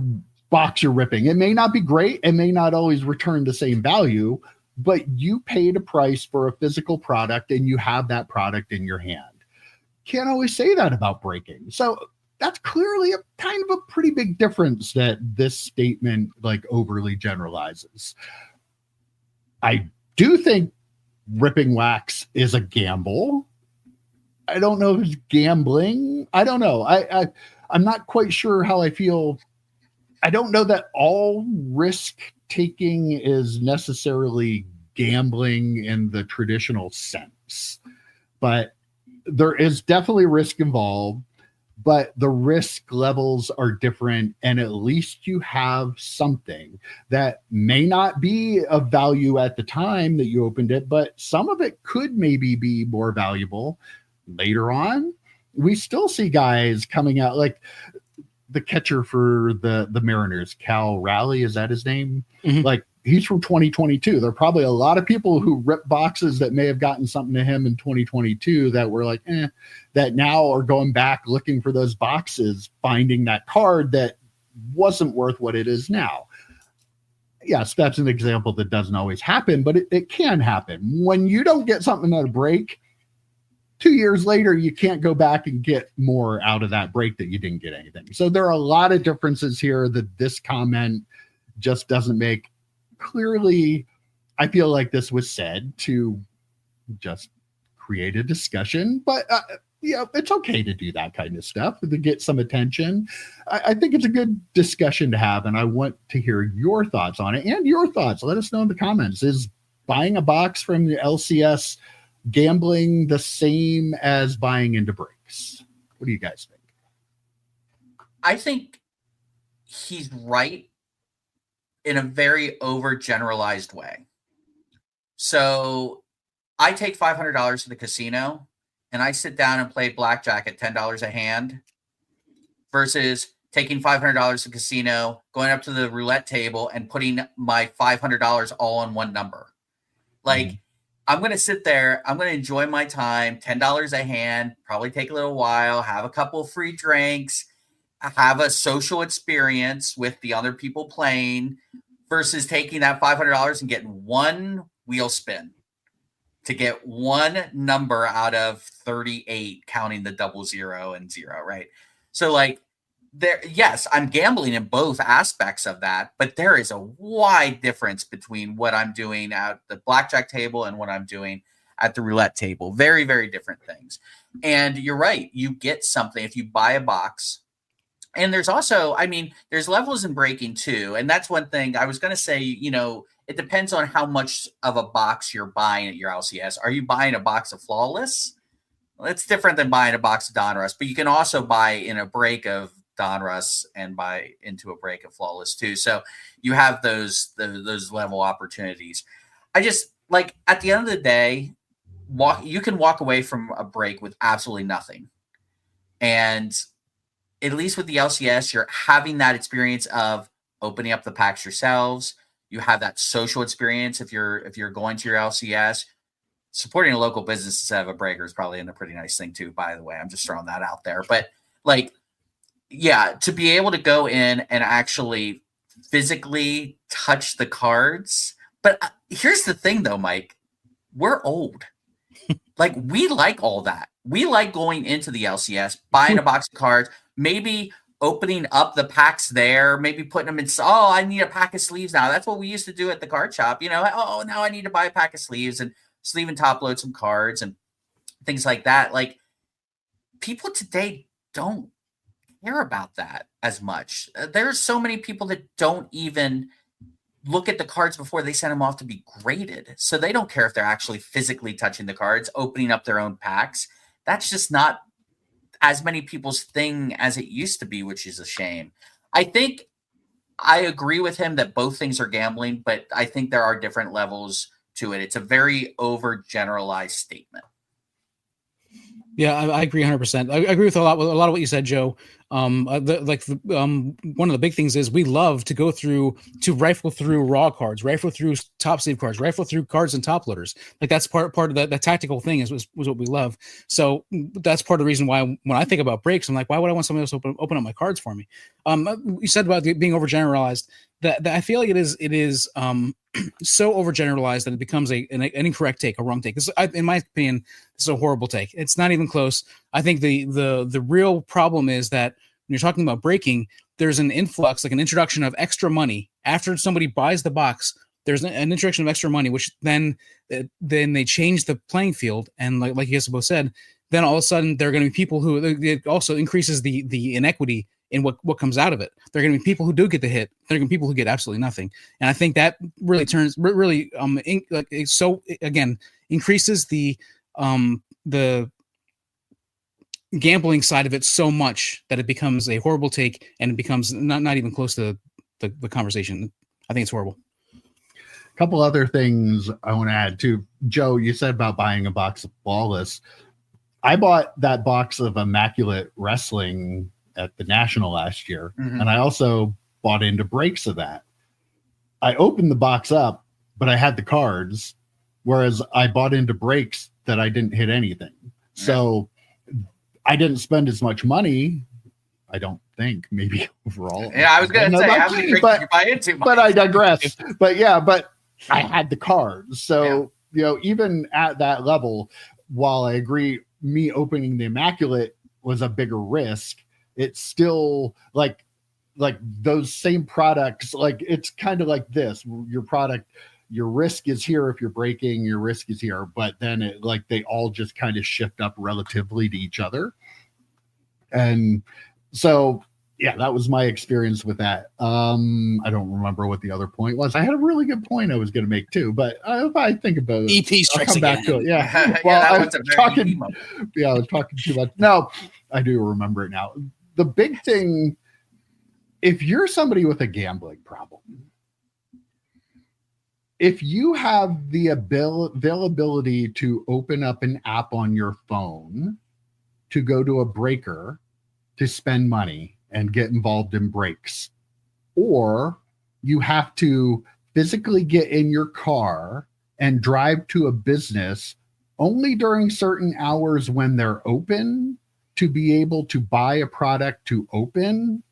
box you're ripping. It may not be great. It may not always return the same value, but you paid a price for a physical product and you have that product in your hand. Can't always say that about breaking. So that's clearly a kind of a pretty big difference that this statement like overly generalizes. I do think ripping wax is a gamble. I don't know if it's gambling. I don't know. I'm not quite sure how I feel. I don't know that all risk taking is necessarily gambling in the traditional sense, but there is definitely risk involved, but the risk levels are different. And at least you have something that may not be of value at the time that you opened it, but some of it could maybe be more valuable later on. We still see guys coming out, like the catcher for the Mariners, Cal Raleigh, is that his name? Mm-hmm. Like, he's from 2022. There are probably a lot of people who rip boxes that may have gotten something to him in 2022 that were like, that now are going back looking for those boxes, finding that card that wasn't worth what it is now. Yes, that's an example that doesn't always happen, but it can happen. When you don't get something at a break, 2 years later, you can't go back and get more out of that break that you didn't get anything. So there are a lot of differences here that this comment just doesn't make. Clearly, I feel like this was said to just create a discussion, but it's okay to do that kind of stuff to get some attention. I think it's a good discussion to have, and I want to hear your thoughts on it and your thoughts. Let us know in the comments. Is buying a box from the LCS gambling the same as buying into breaks? What do you guys think? I think he's right in a very overgeneralized way. So I take $500 to the casino and I sit down and play blackjack at $10 a hand versus taking $500 to the casino, going up to the roulette table and putting my $500 all on one number. Like, I'm going to sit there, I'm going to enjoy my time, $10 a hand, probably take a little while, have a couple of free drinks, have a social experience with the other people playing, versus taking that $500 and getting one wheel spin to get one number out of 38, counting the 00 and 0, right? So like, yes, I'm gambling in both aspects of that, but there is a wide difference between what I'm doing at the blackjack table and what I'm doing at the roulette table. Very, very different things. And you're right. You get something if you buy a box. And there's also, there's levels in breaking too. And that's one thing I was going to say, it depends on how much of a box you're buying at your LCS. Are you buying a box of Flawless? Well, it's different than buying a box of Donruss, but you can also buy in a break of Donruss and buy into a break of Flawless too. So you have those level opportunities. I just, like, at the end of the day, you can walk away from a break with absolutely nothing. And at least with the LCS, you're having that experience of opening up the packs yourselves, You have that social experience if you're going to your LCS. Supporting a local business instead of a breaker is probably a pretty nice thing too, by the way. I'm just throwing that out there. But like, yeah, to be able to go in and actually physically touch the cards. But here's the thing though, Mike, we're old. Like, we like all that. We like going into the LCS, buying a box of cards, maybe opening up the packs there, maybe putting them in. Oh, I need a pack of sleeves now. That's what we used to do at the card shop. You know, oh, now I need to buy a pack of sleeves and sleeve and top load some cards and things like that. Like, people today don't care about that as much. There's so many people that don't even look at the cards before they send them off to be graded. So they don't care if they're actually physically touching the cards, opening up their own packs. That's just not as many people's thing as it used to be, which is a shame. I think I agree with him that both things are gambling, but I think there are different levels to it. It's a very overgeneralized statement. Yeah, I agree 100%. I agree with a lot of what you said, Joe. One of the big things is we love to rifle through raw cards, rifle through top sleeve cards, rifle through cards and top loaders. Like, that's part of that tactical thing was what we love. So that's part of the reason why when I think about breaks, I'm like, why would I want somebody else to open up my cards for me? You said about being overgeneralized. That I feel like it is so overgeneralized that it becomes an incorrect take, a wrong take. In my opinion, this is a horrible take. It's not even close. I think the real problem is that when you're talking about breaking, there's an influx, like an introduction of extra money after somebody buys the box. There's an introduction of extra money, which then they change the playing field, and like you guys both said, then all of a sudden there are going to be people who it also increases the inequity in what comes out of it. There are going to be people who do get the hit. There are going to be people who get absolutely nothing. And I think that really increases the gambling side of it so much that it becomes a horrible take, and it becomes not even close to the conversation. I think it's horrible. A couple other things I want to add too. Joe, you said about buying a box of Flawless. I bought that box of Immaculate Wrestling at the National last year. Mm-hmm. And I also bought into breaks of that. I opened the box up, but I had the cards, whereas I bought into breaks that I didn't hit anything. Yeah. So I didn't spend as much money, I don't think, maybe overall. Yeah, I was going to say, how many breaks did you buy into? But I digress. But I had the cards. So, even at that level, while I agree, me opening the Immaculate was a bigger risk, it's still like those same products. Like, it's kind of like this, your product, your risk is here. If you're breaking, your risk is here, but then they all just kind of shift up relatively to each other. And so, yeah, that was my experience with that. I don't remember what the other point was. I had a really good point I was going to make too, but if I think about it, EP strikes I'll come again. back to it. Yeah. Well, I was talking too much. No, I do remember it now. The big thing, if you're somebody with a gambling problem, if you have the availability to open up an app on your phone to go to a breaker to spend money and get involved in breaks, or you have to physically get in your car and drive to a business only during certain hours when they're open to be able to buy a product to open,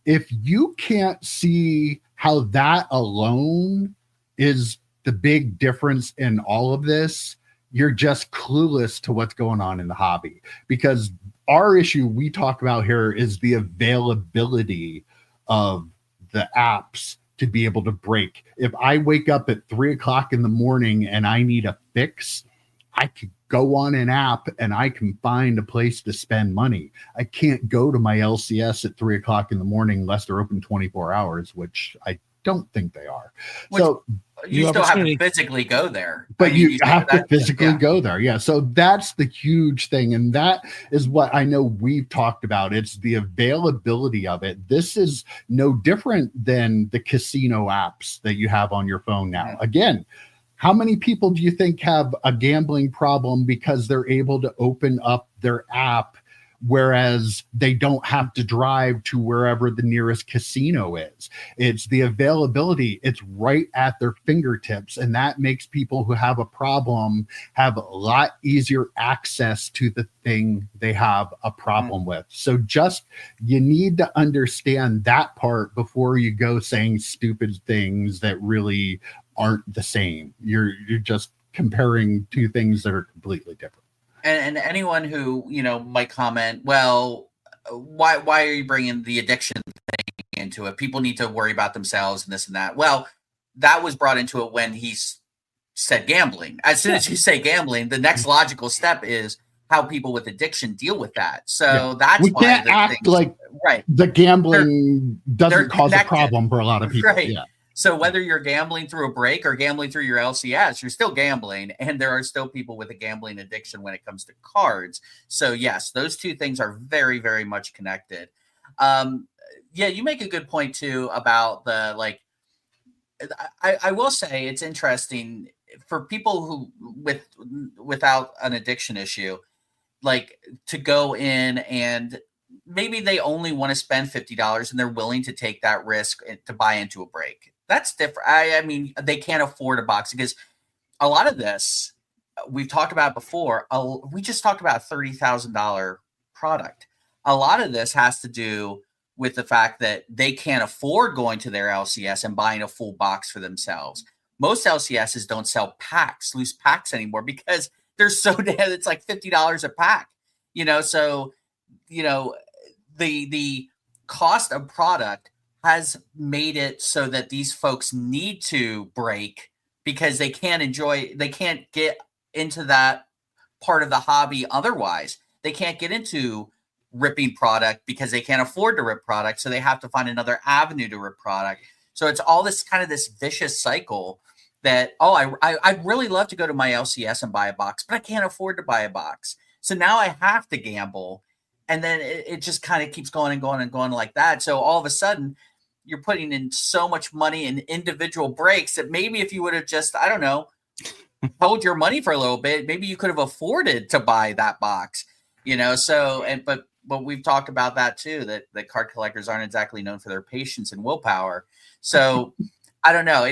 if you can't see how that alone is the big difference in all of this, you're just clueless to what's going on in the hobby. Because our issue we talk about here is the availability of the apps to be able to break. If I wake up at 3:00 in the morning and I need a fix, I could go on an app and I can find a place to spend money. I can't go to my LCS at 3:00 in the morning unless they're open 24 hours, which I don't think they are. So you still have to physically go there. But you have to physically go there. Yeah. So that's the huge thing. And that is what I know we've talked about. It's the availability of it. This is no different than the casino apps that you have on your phone now. Mm-hmm. Again, how many people do you think have a gambling problem because they're able to open up their app whereas they don't have to drive to wherever the nearest casino is. It's the availability. It's right at their fingertips. And that makes people who have a problem have a lot easier access to the thing they have a problem with. So just, you need to understand that part before you go saying stupid things that really aren't the same. You're just comparing two things that are completely different. And anyone who, might comment, well, why are you bringing the addiction thing into it? People need to worry about themselves and this and that. Well, that was brought into it when he said gambling. As soon as you say gambling, the next logical step is how people with addiction deal with that. So that's we why can't act like the gambling doesn't cause a problem for a lot of people. Right. Yeah. So whether you're gambling through a break or gambling through your LCS, you're still gambling, and there are still people with a gambling addiction when it comes to cards. So yes, those two things are very, very much connected. Yeah, you make a good point too about the I will say it's interesting for people who without an addiction issue, to go in and maybe they only want to spend $50 and they're willing to take that risk to buy into a break. That's different. I mean, they can't afford a box because a lot of this we've talked about before. We just talked about a $30,000 product. A lot of this has to do with the fact that they can't afford going to their LCS and buying a full box for themselves. Most LCSs don't sell loose packs anymore because they're so dead. It's like $50 a pack, so, the cost of product has made it so that these folks need to break because they can't get into that part of the hobby otherwise. They can't get into ripping product because they can't afford to rip product, so they have to find another avenue to rip product. So it's all this kind of this vicious cycle that, I'd really love to go to my LCS and buy a box, but I can't afford to buy a box. So now I have to gamble. And then it just kind of keeps going and going and going like that. So all of a sudden, you're putting in so much money in individual breaks that maybe if you would have just, I don't know, held your money for a little bit, maybe you could have afforded to buy that box, So, but we've talked about that too, that card collectors aren't exactly known for their patience and willpower. So I don't know.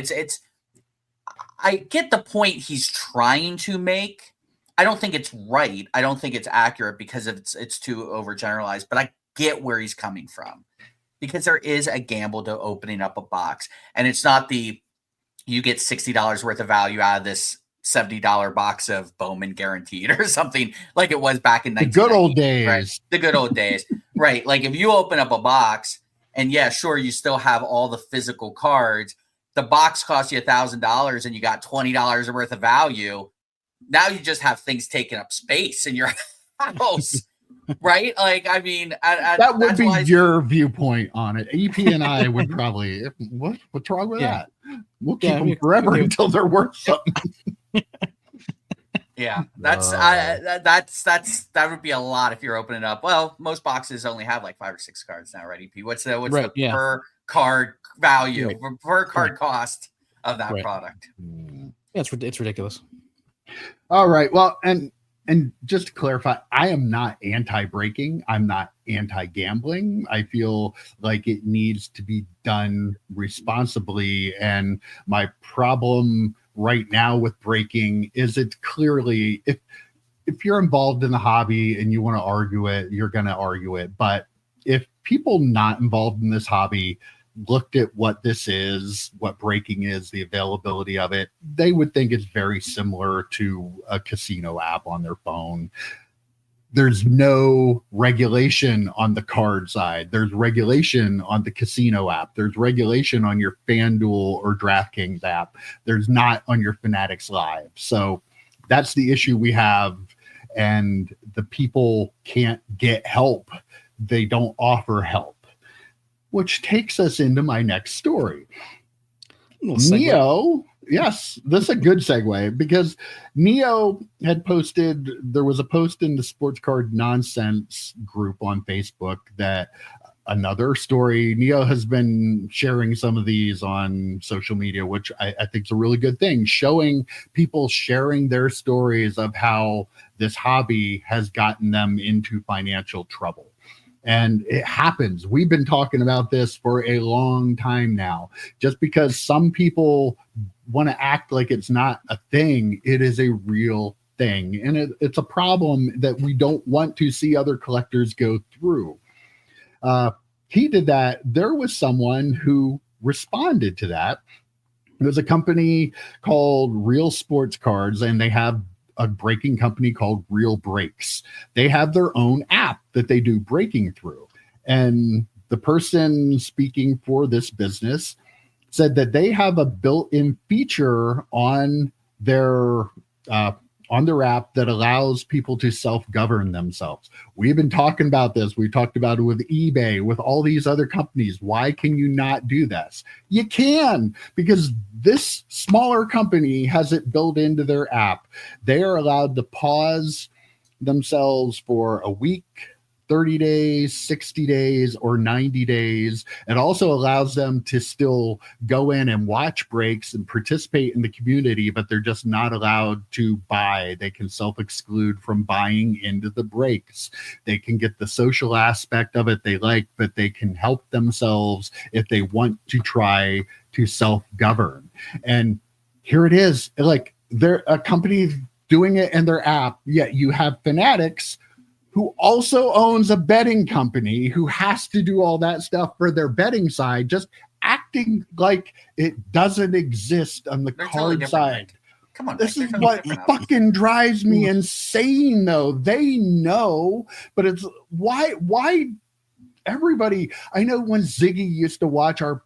I get the point he's trying to make. I don't think it's right. I don't think it's accurate because it's too overgeneralized, but I get where he's coming from because there is a gamble to opening up a box, and it's not you get $60 worth of value out of this $70 box of Bowman guaranteed or something like it was back in the good old days. Right? The good old days, right? Like if you open up a box and sure, you still have all the physical cards. The box costs you $1,000 and you got $20 worth of value. Now you just have things taking up space in your house, right? Like, I mean, that would be your viewpoint on it. EP and I would probably, what's wrong with that? We'll keep them forever until they're worth something. Yeah, that would be a lot if you're opening up. Well, most boxes only have like 5 or 6 cards now, right? EP, what's the per card value, per card cost of that product? Yeah, it's ridiculous. All right. Well, and just to clarify, I am not anti-breaking. I'm not anti-gambling. I feel like it needs to be done responsibly. And my problem right now with breaking is it's clearly, if you're involved in the hobby and you want to argue it, you're going to argue it. But if people not involved in this hobby looked at what this is, what breaking is, the availability of it, they would think it's very similar to a casino app on their phone. There's no regulation on the card side. There's regulation on the casino app. There's regulation on your FanDuel or DraftKings app. There's not on your Fanatics Live. So that's the issue we have. And the people can't get help. They don't offer help. Which takes us into my next story. Neo, yes, this is a good segue because Neo had posted, there was a post in the Sports Card Nonsense group on Facebook that Another story, Neo has been sharing some of these on social media, which I think is a really good thing, showing people sharing their stories of how this hobby has gotten them into financial trouble. And it happens. We've been talking about this for a long time now. Just because some people want to act like it's not a thing, it is a real thing. And it's a problem that we don't want to see other collectors go through. He did that. There was someone who responded to that. There's a company called Real Sports Cards, and they have a breaking company called Real Breaks. They have their own app that they do breaking through. And the person speaking for this business said that they have a built-in feature on their app that allows people to self-govern themselves. We've been talking about this. We talked about it with eBay, with all these other companies. Why can you not do this? You can, because this smaller company has it built into their app. They are allowed to pause themselves for a week, 30 days, 60 days, or 90 days. It also allows them to still go in and watch breaks and participate in the community, but they're just not allowed to buy. They can self-exclude from buying into the breaks. They can get the social aspect of it they like, but they can help themselves if they want to try to self-govern. And here it is. Like, they're a company doing it in their app, yet you have fanatics who also owns a betting company, who has to do all that stuff for their betting side, just acting like it doesn't exist on the card side. Come on, this is what fucking drives me insane, though. They know, but it's why everybody. I know when Ziggy used to watch our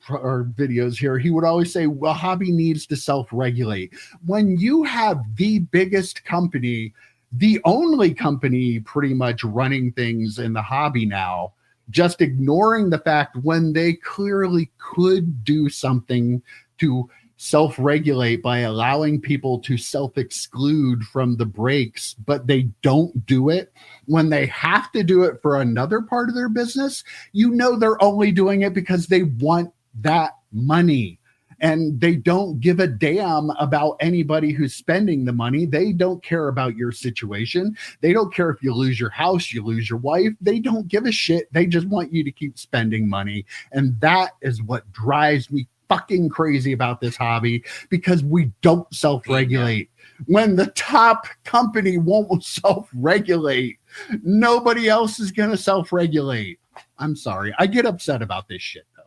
videos here, he would always say, well, hobby needs to self-regulate. When you have the biggest company, the only company pretty much running things in the hobby now, just ignoring the fact when they clearly could do something to self-regulate by allowing people to self-exclude from the breaks, but they don't do it when they have to do it for another part of their business. You know, they're only doing it because they want that money. And they don't give a damn about anybody who's spending the money. They don't care about your situation. They don't care if you lose your house, you lose your wife. They don't give a shit. They just want you to keep spending money. And that is what drives me fucking crazy about this hobby, because we don't self-regulate. When the top company won't self-regulate, nobody else is going to self-regulate. I'm sorry. I get upset about this shit, though.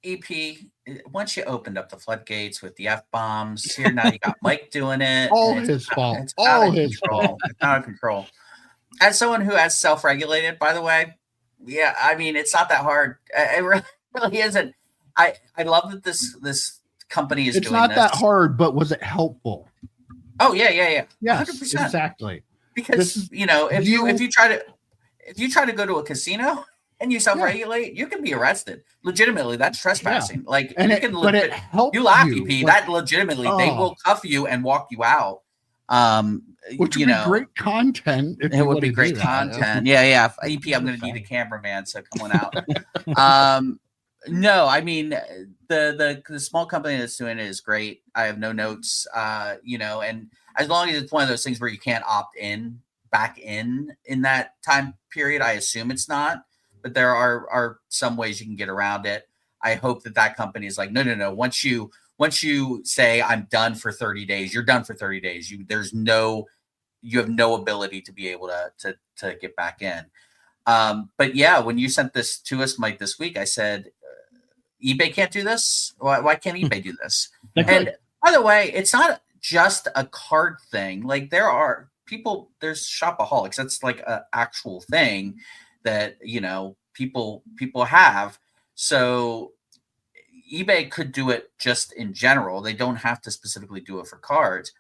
EP, once you opened up the floodgates with the F-bombs, here now you got Mike doing it. All his fault. It's all his fault. It's out of control. As someone who has self-regulated, by the way, yeah, I mean, it's not that hard. It really isn't. I love that this company is doing this. It's not that hard, but was it helpful? Oh, yeah. Yes, 100%. Exactly. Because, if you try to go to a casino and you self-regulate, you can be arrested. Legitimately, that's trespassing. Yeah. Like, and you can but it helps you laugh, EP. That legitimately, they will cuff you and walk you out. Which would be great content. It would be great content. Yeah. EP, I'm going to need a cameraman, so come on out. No, I mean, the small company that's doing it is great. I have no notes, and as long as it's one of those things where you can't opt in back in that time period, I assume it's not. But there are some ways you can get around it. I hope that company is like, no. Once you say I'm done for 30 days, you're done for 30 days. You have no ability to be able to get back in. But yeah, when you sent this to us, Mike, this week, I said, eBay can't do this. Why can't eBay do this? And by the way, it's not just a card thing. Like, there's shopaholics. That's like an actual thing that, people have. So eBay could do it just in general. They don't have to specifically do it for cards.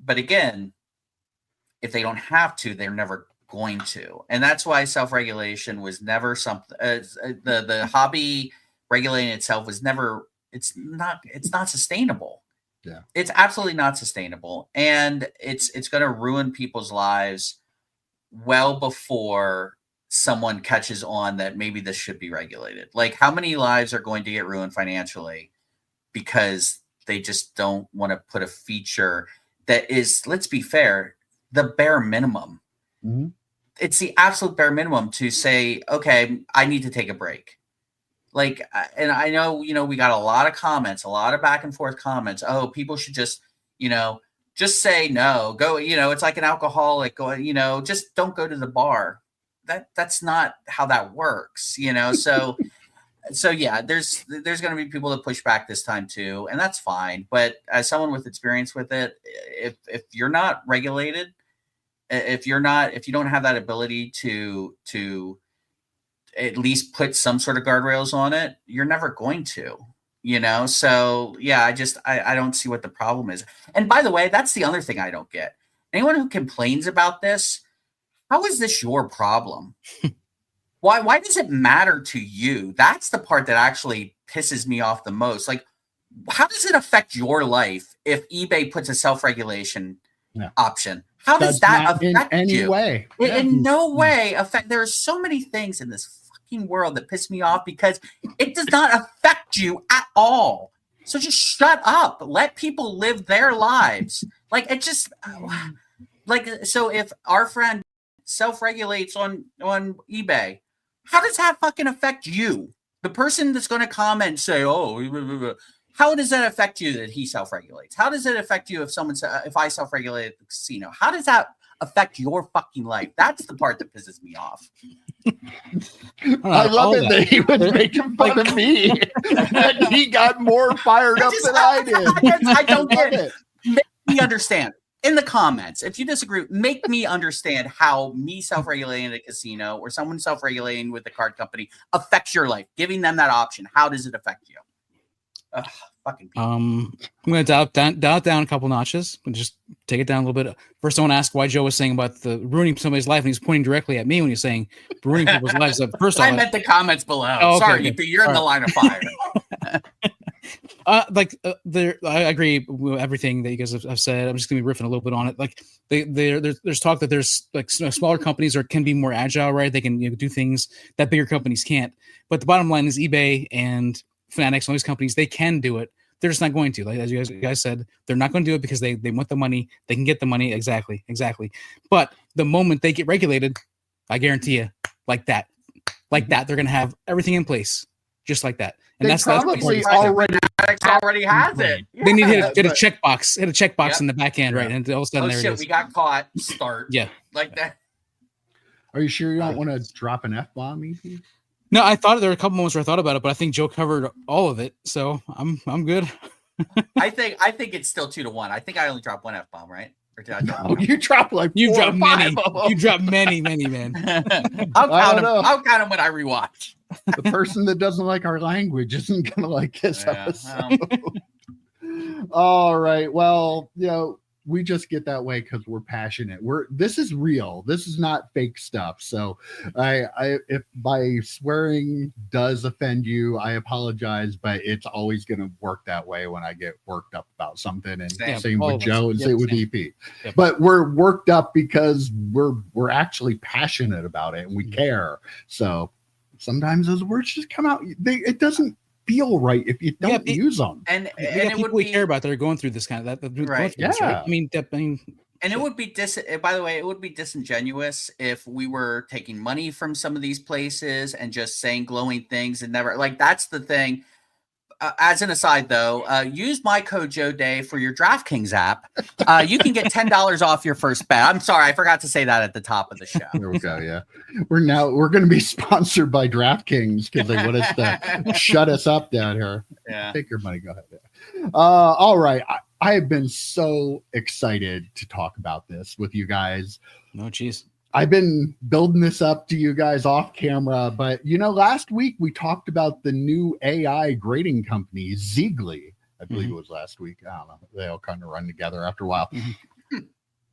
But again, if they don't have to, they're never going to. And that's why self-regulation was never something. The hobby regulating itself was never. It's not sustainable. Yeah, it's absolutely not sustainable, and it's going to ruin people's lives well before someone catches on that maybe this should be regulated. Like, how many lives are going to get ruined financially because they just don't want to put a feature that is, let's be fair, the bare minimum. Mm-hmm. It's the absolute bare minimum to say, okay, I need to take a break. Like, and I know, we got a lot of comments, a lot of back and forth comments. Oh, people should just, just say no, go, it's like an alcoholic going, just don't go to the bar. That's not how that works, so yeah, there's going to be people that push back this time too, and that's fine. But as someone with experience with it, if you're not regulated, if you don't have that ability to at least put some sort of guardrails on it, you're never going to, so yeah, I don't see what the problem is. And by the way, that's the other thing I don't get. Anyone who complains about this, how is this your problem? Why does it matter to you? That's the part that actually pisses me off the most. Like, how does it affect your life if eBay puts a self-regulation option? How does that affect in any you? way? In no way affect. There are so many things in this fucking world that piss me off because it does not affect you at all. So just shut up. Let people live their lives. Like, it just so if our friend self-regulates on eBay, how does that fucking affect you? The person that's going to comment and say, oh, how does that affect you that he self-regulates? How does it affect you if I self-regulate at the casino? How does that affect your fucking life? That's the part that pisses me off. I love it that he was making fun of me. And he got more fired up than I did. I don't get it. Make me understand. In the comments, if you disagree, make me understand how me self-regulating at a casino or someone self-regulating with the card company affects your life. Giving them that option, how does it affect you? Ugh, fucking people. I'm going to dial it down a couple notches and just take it down a little bit. First, I want to ask why Joe was saying about the ruining somebody's life, and he's pointing directly at me when he's saying ruining people's lives. First, I meant the comments below. Oh, okay, sorry, okay. You're in the line of fire. I agree with everything that you guys have said. I'm just gonna be riffing a little bit on it. Like there's talk that there's like smaller companies can be more agile, right? They can do things that bigger companies can't. But the bottom line is eBay and Fanatics, all these companies, they can do it. They're just not going to. Like as you guys said, they're not going to do it because they want the money. They can get the money. Exactly. But the moment they get regulated, I guarantee you, like that, they're gonna have everything in place, just like that. And that's probably already has it. They need to hit a checkbox in the back end, right? And all of a sudden, it is. We got caught. Start. Yeah, like that. Are you sure you don't want to drop an F-bomb, EP? No, I thought there were a couple moments where I thought about it, but I think Joe covered all of it, so I'm good. I think it's still 2-1. I think I only dropped one F-bomb, right? Or did I drop one? You dropped like you dropped many. You dropped many, man. I'll count them when I rewatch. The person that doesn't like our language isn't gonna like this episode. All right. Well, we just get that way because we're passionate. This is real. This is not fake stuff. So if my swearing does offend you, I apologize, but it's always going to work that way when I get worked up about something. And same with Joe and same with EP. Yep. But we're worked up because we're actually passionate about it and we care. So sometimes those words just come out. It doesn't feel right if you don't use them. And people we care about that are going through this kind of that. Right. Yeah. This, right? I mean, and it would be by the way, it would be disingenuous if we were taking money from some of these places and just saying glowing things and never that's the thing. As an aside, though, use my code Joe Day for your DraftKings app. You can get $10 off your first bet. I'm sorry, I forgot to say that at the top of the show. There we go. Yeah, we're going to be sponsored by DraftKings because they want us to shut us up down here. Yeah, take your money. Go ahead. All right, I have been so excited to talk about this with you guys. No, geez. I've been building this up to you guys off camera, but last week we talked about the new AI grading company, Zeagley. I believe it was last week. I don't know. They all kind of run together after a while.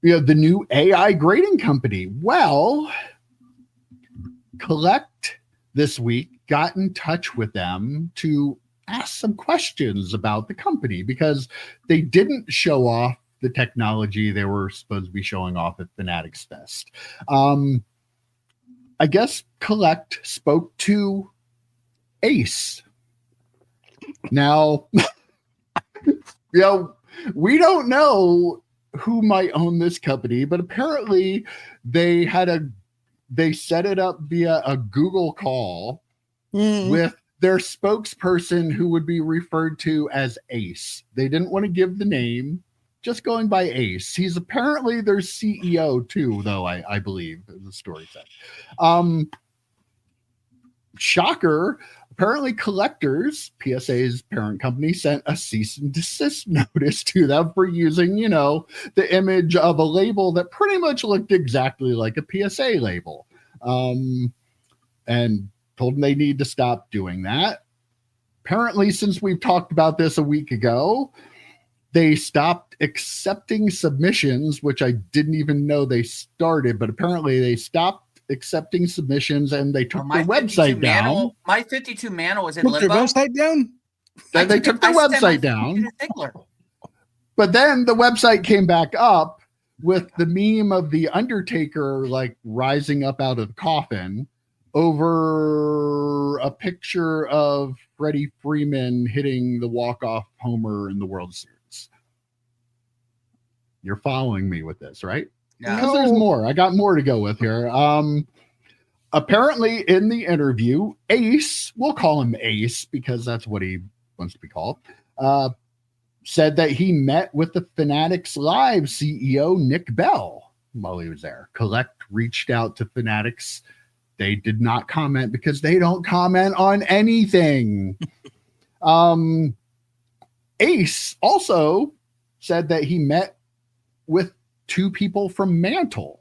The new AI grading company. Well, Collect this week got in touch with them to ask some questions about the company because they didn't show off the technology they were supposed to be showing off at Fanatics Fest. I guess Collect spoke to Ace. Now, we don't know who might own this company, but apparently they set it up via a Google call with their spokesperson who would be referred to as Ace. They didn't want to give the name, just going by Ace. He's apparently their CEO too, though, I believe, as the story said. Shocker. Apparently, Collectors, PSA's parent company, sent a cease and desist notice to them for using, the image of a label that pretty much looked exactly like a PSA label. And told them they need to stop doing that. Apparently, since we've talked about this a week ago, they stopped accepting submissions, which I didn't even know they started, but apparently they stopped accepting submissions and they took their website down. My 52 Mano was in limbo. Their website down? And they took their website down. But then the website came back up with the meme of the Undertaker like rising up out of the coffin over a picture of Freddie Freeman hitting the walk-off homer in the World Series. You're following me with this, right? Because there's more. I got more to go with here. Apparently, in the interview, Ace, we'll call him Ace because that's what he wants to be called, said that he met with the Fanatics Live CEO, Nick Bell, while he was there. Collect reached out to Fanatics. They did not comment because they don't comment on anything. Ace also said that he met with two people from Mantle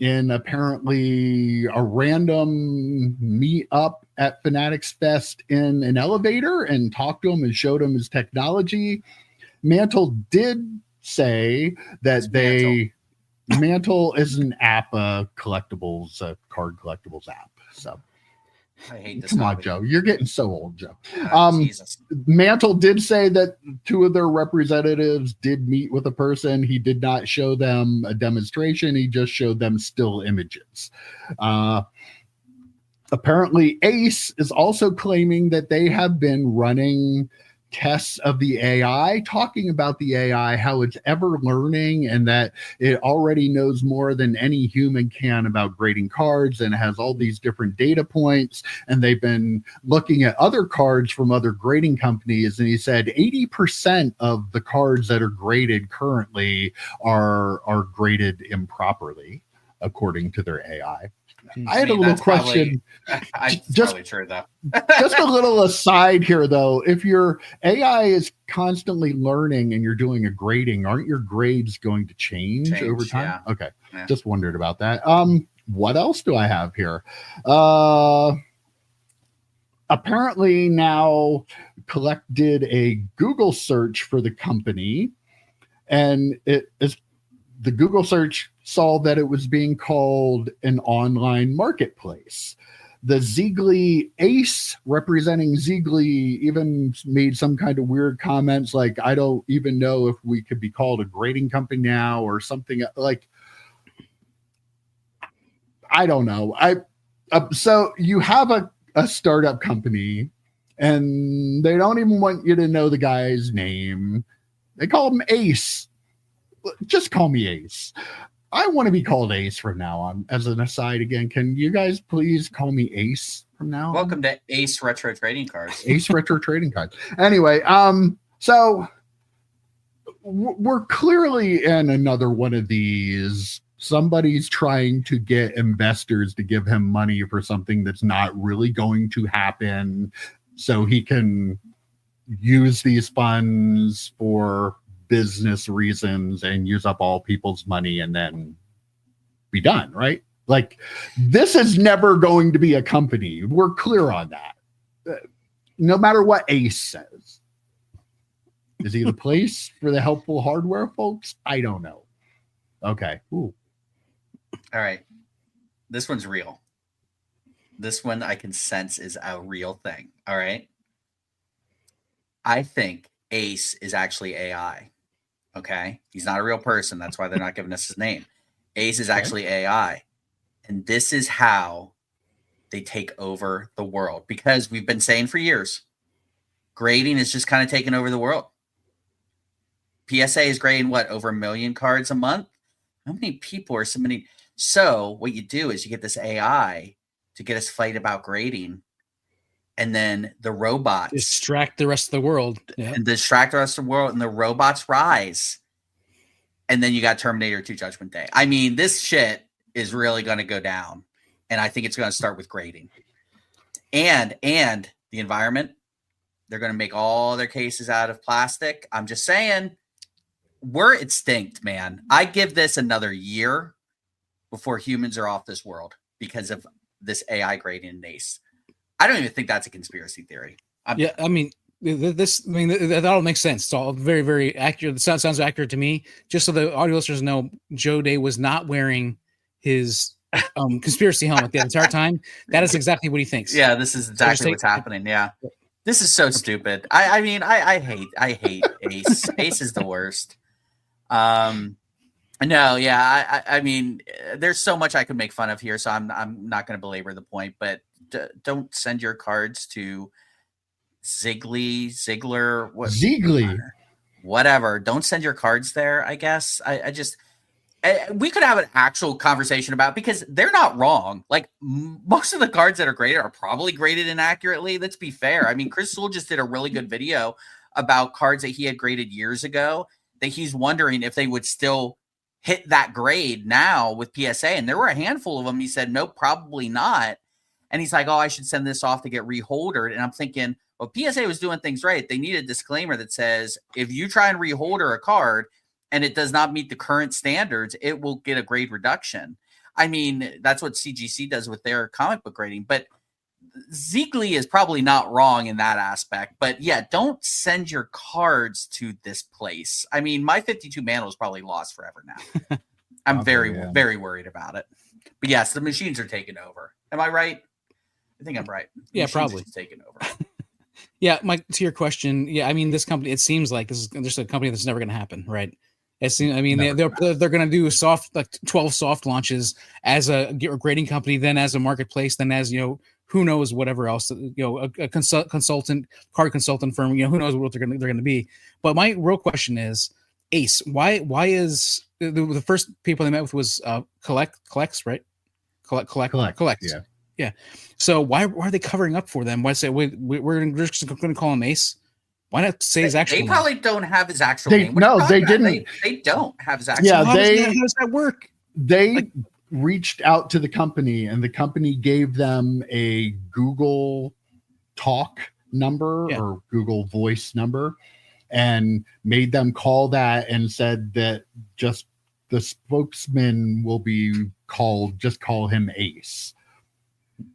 in apparently a random meet up at Fanatics Fest in an elevator and talked to him and showed him his technology. Mantle did say that Mantle is an app, a card collectibles app. So I hate this. Come on, Joe. You're getting so old, Joe. Jesus. Mantle did say that two of their representatives did meet with a person. He did not show them a demonstration. He just showed them still images. Apparently, Ace is also claiming that they have been running tests of the AI, talking about the AI, how it's ever learning and that it already knows more than any human can about grading cards and has all these different data points. And they've been looking at other cards from other grading companies. And he said 80% of the cards that are graded currently are graded improperly, according to their AI. I had a little question. Just probably true, though. Just a little aside here, though. If your AI is constantly learning and you're doing a grading, aren't your grades going to change over time? Yeah. Okay. Yeah. Just wondered about that. What else do I have here? Apparently now Collect did a Google search for the company, and the Google search saw that it was being called an online marketplace. The Zeagley Ace representing Zeagley even made some kind of weird comments like, I don't even know if we could be called a grading company now or something like, I don't know. So you have a startup company and they don't even want you to know the guy's name. They call him Ace. Just call me Ace. I want to be called Ace from now on. As an aside, again, can you guys please call me Ace from now on? Welcome to Ace Retro Trading Cards. Ace Retro Trading Cards. Anyway, so we're clearly in another one of these. Somebody's trying to get investors to give him money for something that's not really going to happen, so he can use these funds for business reasons and use up all people's money and then be done, right? Like, this is never going to be a company. We're clear on that. No matter what Ace says. Is he the place for the helpful hardware folks? I don't know. Okay. Ooh. All right. This one's real. This one I can sense is a real thing. All right. I think Ace is actually AI. Okay. He's not a real person. That's why they're not giving us his name. Ace is actually AI. And this is how they take over the world, because we've been saying for years, grading is just kind of taking over the world. PSA is grading over 1 million cards a month. How many people are submitting? So what you do is you get this AI to get us fight about grading, and then the robots distract the rest of the world. And distract the rest of the world, and the robots rise. And then you got Terminator 2 Judgment Day. I mean, this shit is really going to go down. And I think it's going to start with grading. And the environment, they're going to make all their cases out of plastic. I'm just saying, we're extinct, man. I give this another year before humans are off this world because of this AI grading and ACE. I don't even think that's a conspiracy theory. That all makes sense. It's all very, very accurate. It sounds accurate to me. Just so the audio listeners know, Joe Day was not wearing his conspiracy helmet the entire time. That is exactly what he thinks. Yeah, this is exactly what's happening. Yeah, this is so stupid. I mean, I hate Ace. Ace is the worst. No, yeah, I mean, there's so much I could make fun of here, so I'm not going to belabor the point. But don't send your cards to Zeagley, whatever. Don't send your cards there. I guess we could have an actual conversation about, because they're not wrong. Like, most of the cards that are graded are probably graded inaccurately. Let's be fair. I mean, Chris Sewell just did a really good video about cards that he had graded years ago that he's wondering if they would still hit that grade now with PSA. And there were a handful of them. He said, no, probably not. And he's like, oh, I should send this off to get reholdered. And I'm thinking, well, PSA was doing things right. They need a disclaimer that says, if you try and reholder a card and it does not meet the current standards, it will get a grade reduction. I mean, that's what CGC does with their comic book grading. But Zeagley is probably not wrong in that aspect. But yeah, don't send your cards to this place. I mean, my 52 Mantle is probably lost forever now. I'm very worried about it. But yes, the machines are taking over. Am I right? I think I'm right. Yeah, probably taking over. Yeah, Mike, to your question, yeah, I mean, this company, it seems like this is just a company that's never going to happen, right? I mean, they're going to do 12 soft launches as a grading company, then as a marketplace, then as, who knows, whatever else, a consultant, card consultant firm, who knows what they're going to be. But my real question is, Ace, why is the first people they met with was collects, right? Collect. Yeah. So why are they covering up for them? Why say we're just going to call him Ace? Why not say his actual name? They probably don't have his actual name. No, they didn't. They don't have his actual name. How does that work? They reached out to the company, and the company gave them a Google Talk number or Google Voice number, and made them call that, and said that just the spokesman will be called, just call him Ace.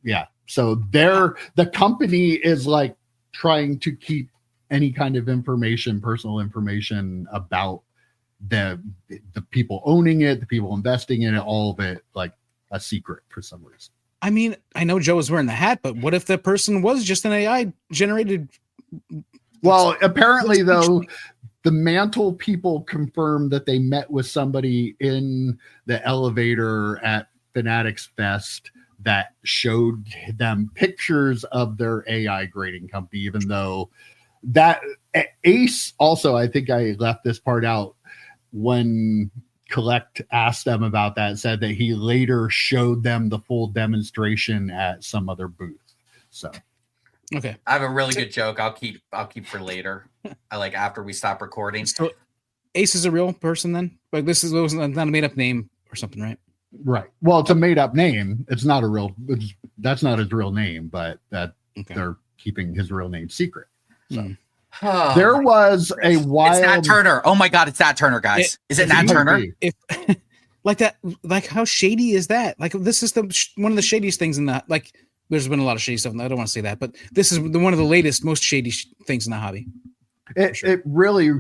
Yeah. So the company is like trying to keep any kind of information, personal information about the people owning it, the people investing in it, all of it, like a secret for some reason. I mean, I know Joe was wearing the hat, but what if the person was just an AI generated? Well, apparently though, the Mantle people confirmed that they met with somebody in the elevator at Fanatics Fest that showed them pictures of their AI grading company, even though that Ace also, I think I left this part out, when Collect asked them about that, said that he later showed them the full demonstration at some other booth. So, okay. I have a really good joke. I'll keep for later. I like after we stop recording. So Ace is a real person then? Like this is not a made up name or something, right? Right. Well, it's a made up name. It's not a real, that's not his real name, but they're keeping his real name secret. So there was a wild. It's Nat Turner. Oh my God, it's Nat Turner, guys. Is it Nat Turner? If like that, like how shady is that? Like this is one of the shadiest things in that. Like there's been a lot of shady stuff. I don't want to say that, but this is one of the latest, most shady things in the hobby. It really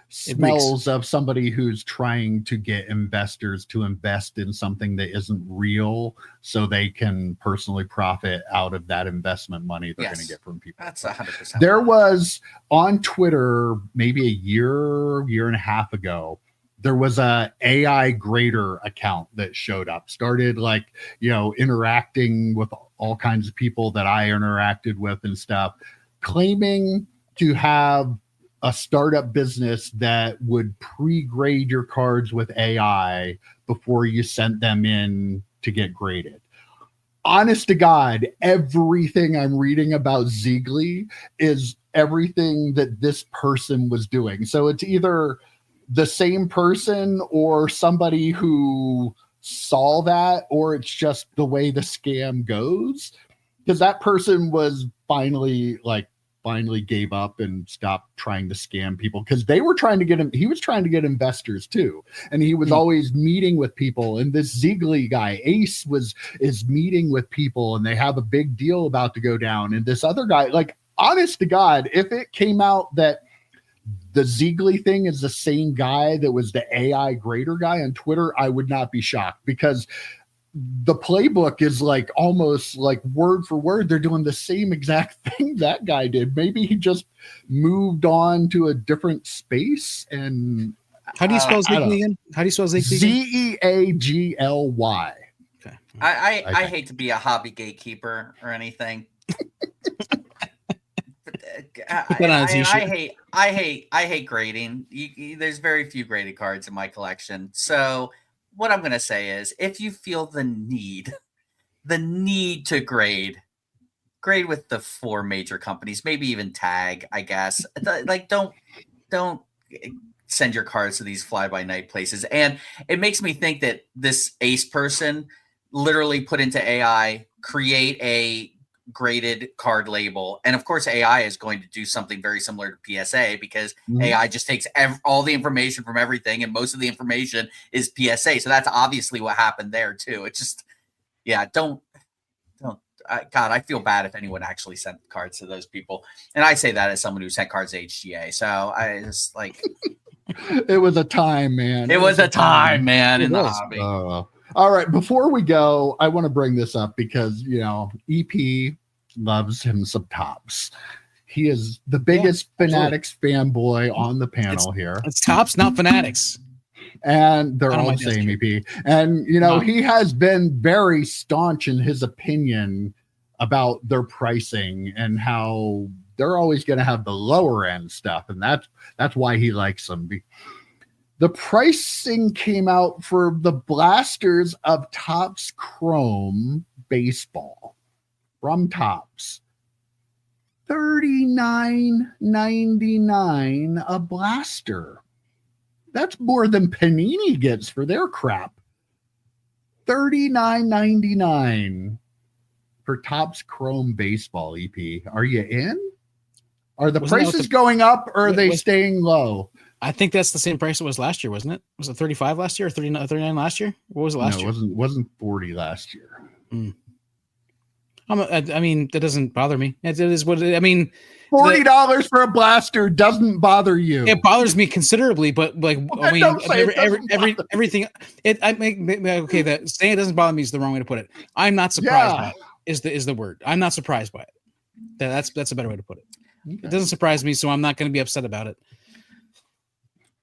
smells of somebody who's trying to get investors to invest in something that isn't real, so they can personally profit out of that investment money they're going to get from people. That's 100%. There was on Twitter maybe a year and a half ago, there was a AI grader account that showed up, started like, interacting with all kinds of people that I interacted with and stuff, claiming to have a startup business that would pre-grade your cards with AI before you sent them in to get graded. Honest to God, everything I'm reading about Zeagley is everything that this person was doing. So it's either the same person or somebody who saw that, or it's just the way the scam goes. Because that person was finally gave up and stopped trying to scam people, because they were trying to get him. He was trying to get investors too. And he was always meeting with people. And this Zeagley guy, Ace, is meeting with people, and they have a big deal about to go down. And this other guy, like, honest to God, if it came out that the Zeagley thing is the same guy that was the AI grader guy on Twitter, I would not be shocked, because the playbook is like almost like word for word. They're doing the same exact thing that guy did. Maybe he just moved on to a different space. And how do you spell Zeagley again? How do you spell Zeagley? Zeagly. Okay. I hate to be a hobby gatekeeper or anything. I hate grading. There's very few graded cards in my collection. So what I'm going to say is, if you feel the need to grade with the 4 major companies, maybe even Tag, I guess. Like, don't send your cards to these fly-by-night places. And it makes me think that this Ace person literally put into AI, create a graded card label. And of course, AI is going to do something very similar to PSA, because AI just takes all the information from everything, and most of the information is PSA. So that's obviously what happened there too. It's just, God, I feel bad if anyone actually sent cards to those people. And I say that as someone who sent cards to HGA. So I just like, it was a time, man. It was a time, man, in the hobby. All right, before we go, I want to bring this up because, EP loves him some Topps. He is the biggest Fanatics fanboy on the panel here. It's Topps, not Fanatics. And they're all the same, EP. And, he has been very staunch in his opinion about their pricing and how they're always going to have the lower end stuff. And that's why he likes them. The pricing came out for the blasters of Topps Chrome Baseball from Topps. $39.99 a blaster. That's more than Panini gets for their crap. $39.99 for Topps Chrome Baseball, EP. Are you in? Are the prices going up, or are they staying low? I think that's the same price it was last year, wasn't it? Was it 35 last year or 39 last year? What was it last year? It wasn't 40 last year. I mean, that doesn't bother me. It is what I mean. $40 for a blaster doesn't bother you. It bothers me considerably, but like, I mean, everything. That saying it doesn't bother me is the wrong way to put it. I'm not surprised by it. Is the word. I'm not surprised by it. That's a better way to put it. Okay. It doesn't surprise me, so I'm not going to be upset about it.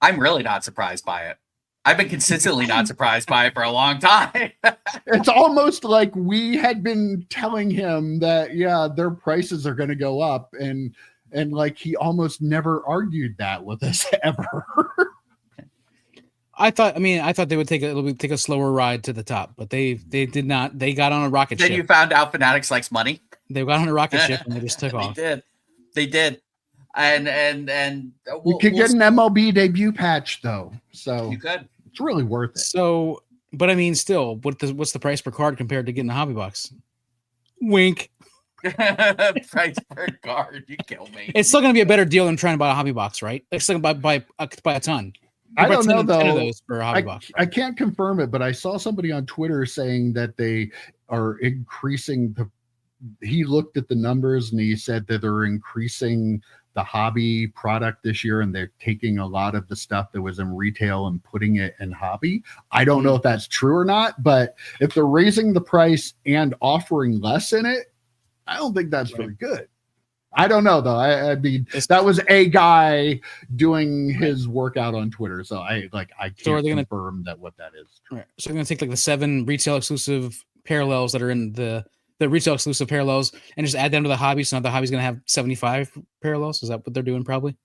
I'm really not surprised by it. I've been consistently not surprised by it for a long time. It's almost like we had been telling him that, their prices are going to go up. And like, he almost never argued that with us ever. I thought they would take a slower ride to the top, but they did not. They got on a rocket ship. Then you found out Fanatics likes money. They got on a rocket ship and they just took off. They did. And you could get an MLB debut patch though. So you could. It's really worth it. So, but I mean, still, what's the price per card compared to getting a hobby box? Wink. Price per card, you kill me. It's still going to be a better deal than trying to buy a hobby box, right? It's still going to buy a ton. I don't know though. 10 of those for a hobby box. I can't confirm it, but I saw somebody on Twitter saying that they are increasing he looked at the numbers and he said that they're increasing the hobby product this year, and they're taking a lot of the stuff that was in retail and putting it in hobby. I don't know if that's true or not, but if they're raising the price and offering less in it, I don't think that's very good. I don't know though. I mean, that was a guy doing his workout on Twitter, so I can't confirm that what that is. Right. So they're gonna take like the 7 retail exclusive parallels that are in the retail exclusive parallels and just add them to the hobby. So now the hobby's gonna have 75 parallels. Is that what they're doing? Probably.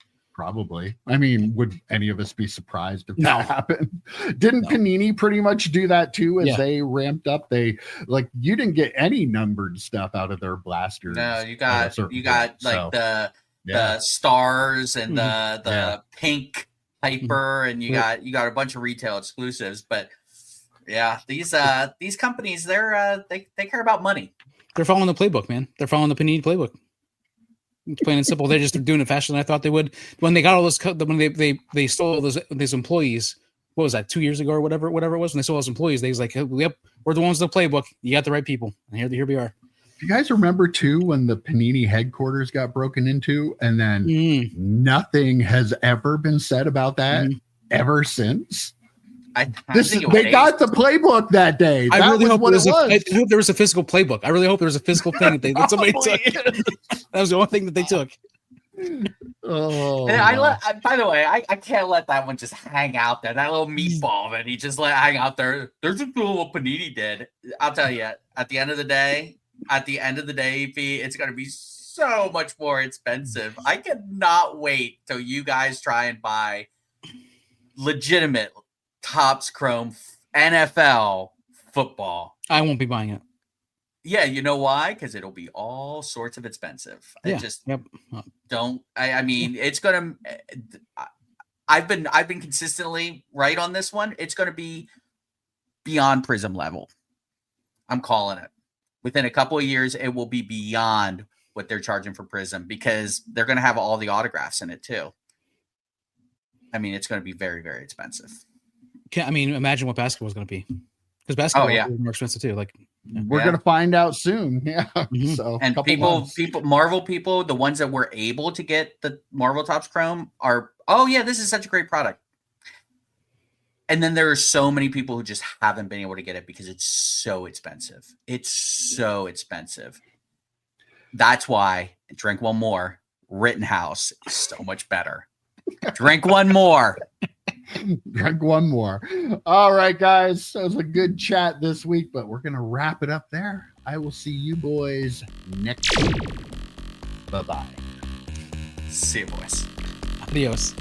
I mean, would any of us be surprised if that happened? Didn't Panini pretty much do that too as they ramped up? They you didn't get any numbered stuff out of their blasters. No, you got the stars and the pink Hyper, and you got a bunch of retail exclusives. But yeah, these companies, they care about money. They're following the playbook, man. They're following the Panini playbook. It's plain and simple. They're just doing it faster than I thought they would. When they got all those, when they stole those employees, what was that, 2 years ago or whatever it was? When they stole those employees, they was like, "Yep, we're the ones with the playbook. You got the right people." And here we are. Do you guys remember too when the Panini headquarters got broken into, and then nothing has ever been said about that ever since? They got the playbook that day. I really hope I hope there was a physical playbook. I really hope there was a physical thing that somebody took. That was the one thing that they took. Oh, and by the way, I can't let that one just hang out there. That little meatball that he just let hang out there. There's a cool what Panini did. I'll tell you, at the end of the day, EP, it's going to be so much more expensive. I cannot wait till you guys try and buy legitimate Topps Chrome NFL football. I won't be buying it. Yeah, you know why? Because it'll be all sorts of expensive. I mean, it's gonna. I've been consistently right on this one. It's gonna be beyond Prism level. I'm calling it. Within a couple of years, it will be beyond what they're charging for Prism because they're gonna have all the autographs in it too. I mean, it's gonna be very, very expensive. Imagine what basketball is going to be, because basketball is more expensive too. We're going to find out soon. Yeah. Mm-hmm. So, and Marvel people, the ones that were able to get the Marvel Topps Chrome are, this is such a great product. And then there are so many people who just haven't been able to get it because it's so expensive. It's so expensive. That's why drink one more. Rittenhouse is so much better. Drink one more. Drink one more. All right, guys. That was a good chat this week, but we're going to wrap it up there. I will see you boys next week. Bye-bye. See you, boys. Adios.